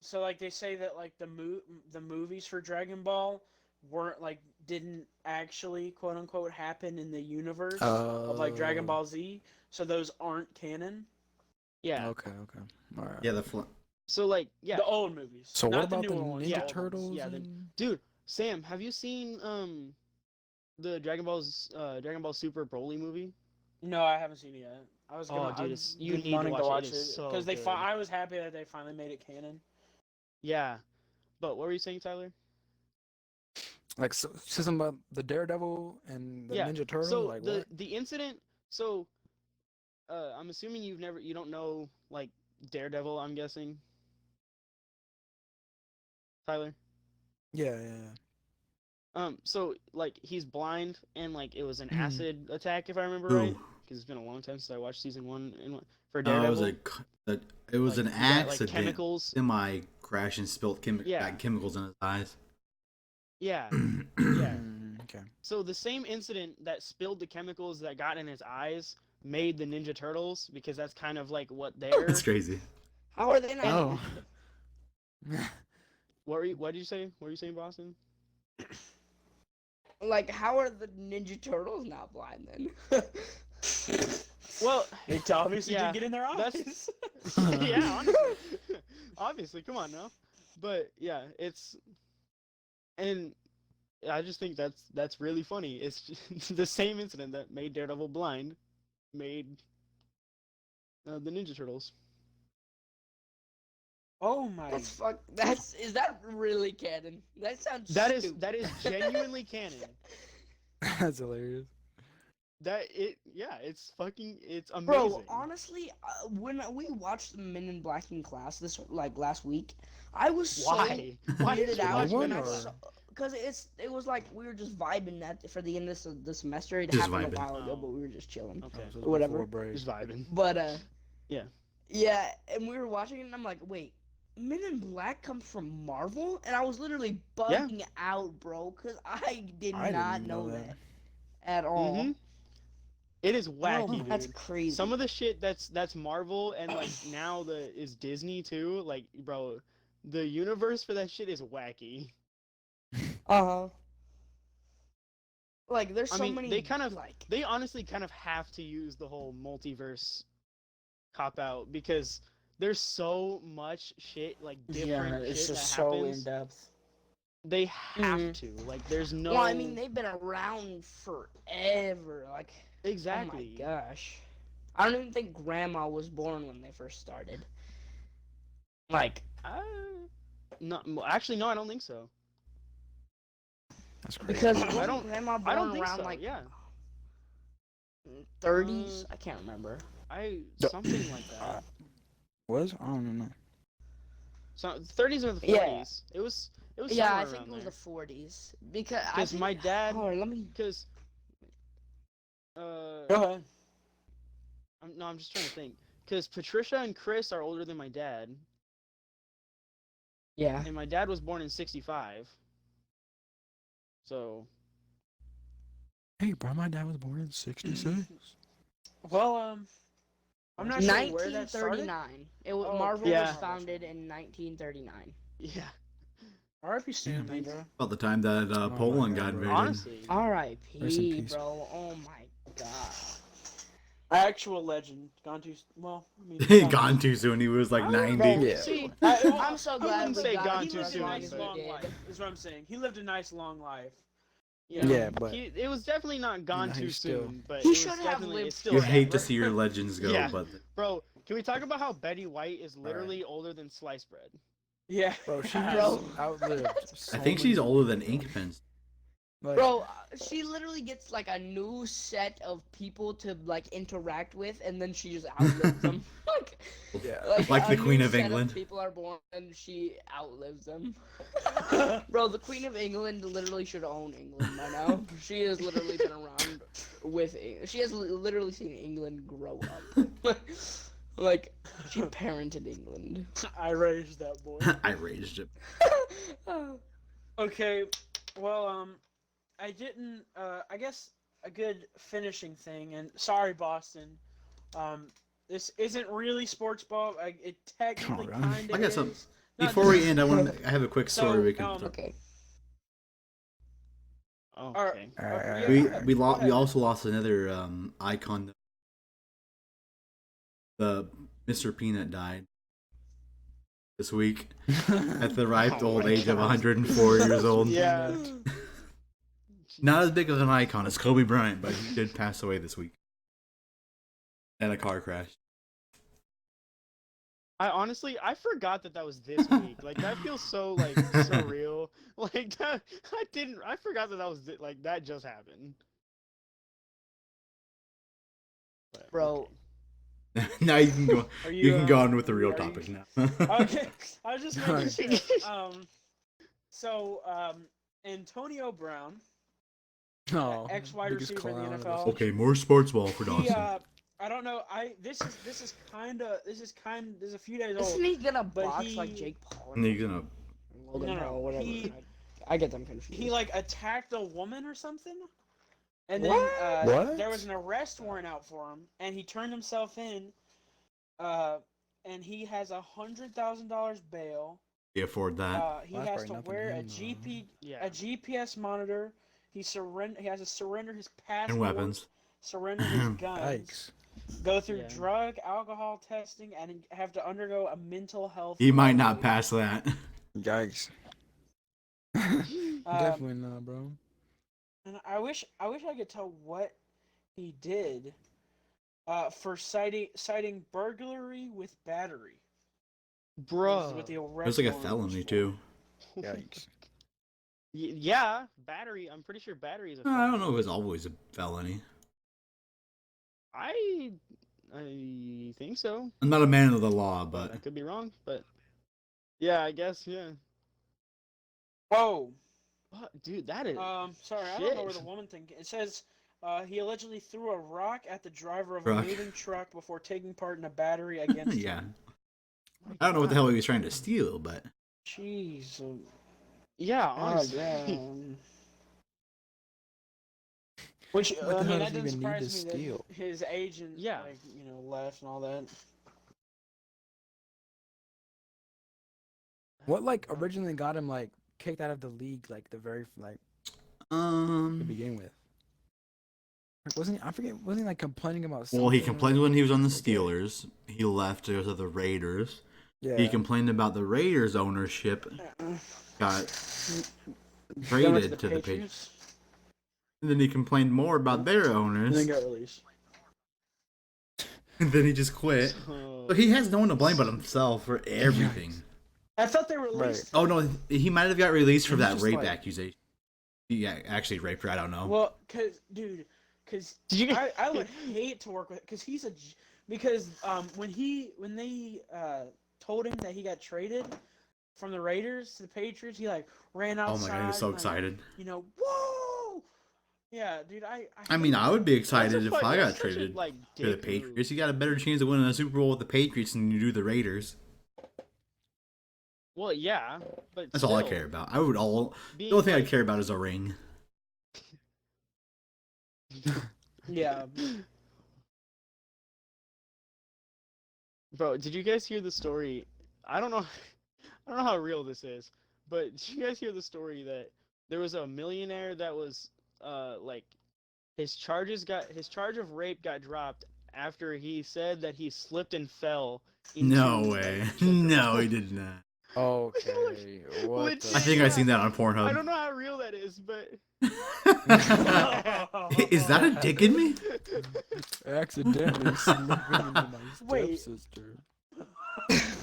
So like they say that like the movies for Dragon Ball weren't like didn't actually quote unquote happen in the universe of like Dragon Oh. Ball Z. So those aren't canon. Yeah. Okay. All right. Yeah, So like yeah. The old movies. So not what about the newer ones, Ninja yeah, old ones. Turtles? Yeah, the- and- Dude, Sam, have you seen the Dragon Ball Super Broly movie? No, I haven't seen it yet. I was Oh, gonna. dude, I've it's- you been need to wanting watch it. It is so because good. I was happy that they finally made it canon. Yeah. But what were you saying, Tyler? Like something about the Daredevil and the Yeah, Ninja Turtle. So like the what? the incident. So, I'm assuming you don't know like Daredevil. I'm guessing. Tyler. Yeah. So like he's blind and like it was an Mhm. acid attack if I remember Who? right, because it's been a long time since I watched season 1 for No, it was Daredevil. it was Like, an he got, like, accident. chemicals. Semi crash and spilled Yeah. bad chemicals in his eyes. Yeah. Okay. So the same incident that spilled the chemicals that got in his eyes made the Ninja Turtles because that's kind of like what they're. That's crazy. How are they not? Oh. What did you say? What were you saying, Boston? Like, how are the Ninja Turtles not blind then? Well, It obviously Yeah, did get in their that's- eyes. yeah, honestly. Obviously, come on now. But yeah, and I just think that's really funny. It's just the same incident that made Daredevil blind made the Ninja Turtles. Oh my! Is that really canon? That sounds That is stupid. genuinely canon. That's hilarious. it's fucking, it's amazing. Bro, honestly, when we watched Men in Black in class last week, I was so Why? Why did weirded you out watch when Men I in Black? saw, because it was like we were just vibing for the end of the semester. It Just happened vibing. a while ago, Oh. but we were just chilling. Okay. So it was Whatever. before break. Just vibing. But Yeah. yeah, and we were watching it, and I'm like, wait, Men in Black comes from Marvel, and I was literally bugging out, bro, because I did I didn't not even know know that at all. Mhm. It is Oh, wacky, dude. that's crazy. Some of the shit that's Marvel and like now is Disney too. Like, bro, the universe for that shit is wacky. Uh-huh. Like, there's I so mean, many, they honestly kind of have to use the whole multiverse cop out because there's so much shit, like different it's shit just that so happens. in depth. They have Mhm. to. Like, there's no. Well, I mean, they've been around forever. Like, exactly. oh my gosh. I don't even think Grandma was born when they first started. Like, No, actually, no, I don't think so. That's crazy. because I wasn't don't- Grandma I born don't think around, so. like, Yeah, 30s? I can't remember. something like that. Was? I don't know. So 30s or the 40s. Yeah. It was. Yeah, somewhere I think around it was there. the 40s. Because I Because think, my dad. hold on, let me... Because. Go ahead. I'm just trying to think. Because Patricia and Chris are older than my dad, Yeah. and my dad was born in '65. So. Hey, bro, my dad was born in '66. Well, I'm not sure where that started. 1939. It was, Oh, Marvel yeah. was founded in 1939. Yeah. R.I.P. Stan, Yeah, bro. About the time that Oh my Poland God, got bro. invaded. Honestly. Rest in R.I.P., peace. bro. Oh my god. Actual legend. Gone too. Well, I mean. Gone too soon. He was like I 90. don't know. Yeah. See, I'm so I glad wouldn't we say got gone him He too for lived as a soon, long nice as but- we long did. life. Is what I'm saying. He lived a nice long life. Yeah, but it was definitely not gone Nah, too he's still- soon. But He it was should have definitely, lived it's still You forever. hate to see your legends go, Yeah. but Bro, can we talk about how Betty White is literally older than sliced bread? Yeah. bro, she Bro. has outlived. I think she's older than ink pens. Like, Bro, she literally gets like a new set of people to like interact with, and then she just outlives them. like, yeah. Like the a Queen new of set England. people are born, and she outlives them. Bro, the Queen of England literally should own England by now. She has literally been around with. She has literally seen England grow up. Like, she parented England. I raised that boy. I raged it. Okay. Well, I didn't. I guess a good finishing thing. And sorry, Boston. This isn't really sports ball. It technically Alright. kind of I got is. some- Not Before we this- end, I have a quick story So, we can. Okay. Oh, Alright. okay. Alright, we alright. we Go lost. We ahead. also lost another icon. The Mr. Peanut died this week at the ripe Oh old my age of God. 104 years old. Yeah. Not as big of an icon as Kobe Bryant, but he did pass away this week in a car crash. I forgot that was this week. Like, that feels so like surreal. Like, that, I forgot that was like that just happened. But, Bro. okay. Now you can go. Are You can go on with the are real you- topic now. Okay. I was just making sure. So, Antonio Brown, Oh, ex-wide biggest receiver in the clown of NFL. the Okay, more sports ball for he, Dawson. I don't know. This is a few days old. Isn't he gonna But box like he- Jake Paul? And he's gonna. Logan No, Paul, whatever. he- I get them confused. He like attacked a woman or something, and then What? What? there was an arrest warrant out for him, and he turned himself in, and he has $100,000 bail. He afford that. He Well, has that's to probably wear a nothing to him, Yeah. a GPS monitor. He has to surrender his passport And weapons. surrender his guns, Yikes. go through Yeah. drug, alcohol testing, and have to undergo a mental health. He might not evaluation. pass that. Yikes. Um, Definitely not, bro. And I wish I could tell what he did. For citing burglary with battery. Bruh. This is what the It arrest was like a warrant was felony for. too. Yikes. Yeah, battery. I'm pretty sure battery is a I don't felony. know if it's always a felony. I think so. I'm not a man of the law, I but could be wrong, but yeah, I guess yeah. Whoa. What, dude? That is Sorry, I don't know where shit. the woman thing. It says he allegedly threw a rock at the driver of a Truck. moving truck before taking part in a battery against yeah. him. I don't know what the hell he was trying to steal, but Jeez. Yeah, Oh, honestly. damn. Which What I the mean, hell that does he doesn't even need surprise to me steal? that his agent, Yeah. like left and all that. What like originally got him like kicked out of the league like the very like to begin with? Like, wasn't he, I forget? Wasn't he like complaining about something? well, he complained when he was on the I forget. Steelers. He left to go to the Raiders. Yeah. He complained about the Raiders ownership. Got Going traded to the Patriots. And then he complained more about their And owners. then got released. And then he just quit. So, So he has no one to blame but himself for everything. I thought they released. Oh no, he might have got released for He's that just rape like- accusation. He actually raped her. I don't know. Well, cause did you get? I would hate to work with because when they told him that he got traded from the Raiders to the Patriots, he like ran Oh outside. my god, he was so and, like, excited. Whoa! Yeah, dude, I mean, I would be That's excited a if fuck- I that's got such a, traded like, to the dick Patriots. move. You got a better chance of winning a Super Bowl with the Patriots than you do the Raiders. Well, yeah, but That's all I still, care about. The only thing like, I'd care about is a ring. Yeah. Bro, did you guys hear the story? I don't know how real this is, but did you guys hear the story that there was a millionaire that was like his charge of rape got dropped after he said that he slipped and fell into, No like, way. the No, girl. he did not. Okay. What? Legit. I think I've seen that on I Pornhub. don't know how real that is, but Is that a dick in me? Accidentally slipping into my Wait. stepsister.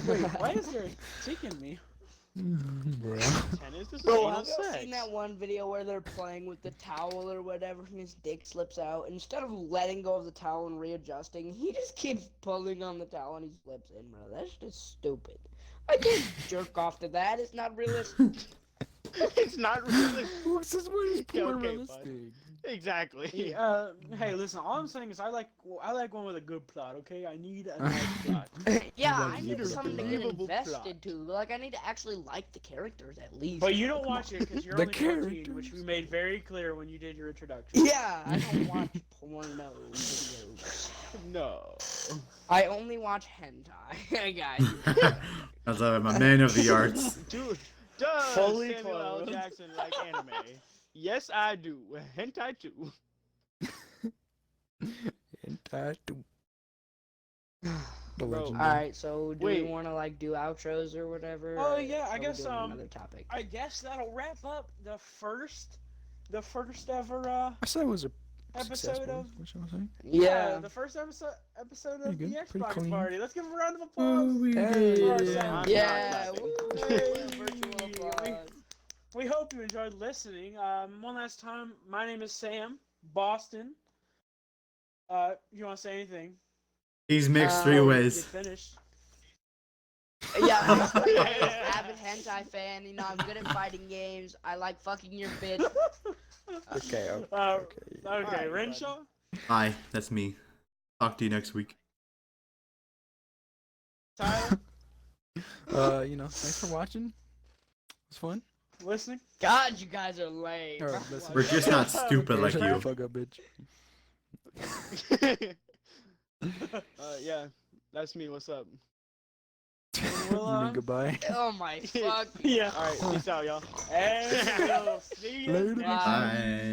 Wait, why is there a tick in me? Bro. tennis, this is Bro, anal have you sex. seen that one video where they're playing with the towel or whatever and his dick slips out? Instead of letting go of the towel and readjusting, he just keeps pulling on the towel and he slips in, bro. That's just stupid. I can't jerk off to that. It's not realistic. It's not really What's this one? Is Yeah, porn okay, realistic? exactly. Hey, listen. All I'm saying is I like one with a good plot. Okay, I need a nice plot. Yeah, Like, I you need don't something to get believable invested plot. to. Like, I need to actually like the characters at least. But you don't watch it because you're The only 14, which characters. we made very clear when you did your introduction. Yeah, I don't watch porno videos. No. I only watch hentai, guys. That's my man of the arts. Dude, does Fully Samuel L. clothed. Jackson like anime? Yes, I do. Hentai too. Entitled. The Bro, legend. Alright, so do we Wait. want to, like, do outros or whatever? Oh, or yeah, I are we guess, doing another topic? I guess that'll wrap up the first ever I said it was a episode successful. of What you saying? Yeah. the first episode Pretty of the good, pretty Xbox clean. party. Let's give a round of Oh, applause. we Hey. did. Yeah. Yeah, Woo. woo, Hey. virtual applause. We hope you enjoyed listening. One last time, my name is Sam, Boston. You want to say anything? He's mixed three Um, Get ways. finished. Yeah, I'm just like an avid hentai fan. You know, I'm good at fighting games. I like fucking your bitch. Okay. Okay, Alright, Renshaw. Hi, that's me. Talk to you next week. Tyler, Thanks for watching. It was fun. listening. God, you guys are lame. Alright, listen. We're just not stupid like Shut the you. fuck up, bitch. Yeah, that's me. What's up? We'll, Goodbye. Oh my fuck. yeah. All right, peace out, y'all. And we'll see you Later. next Bye. Bye.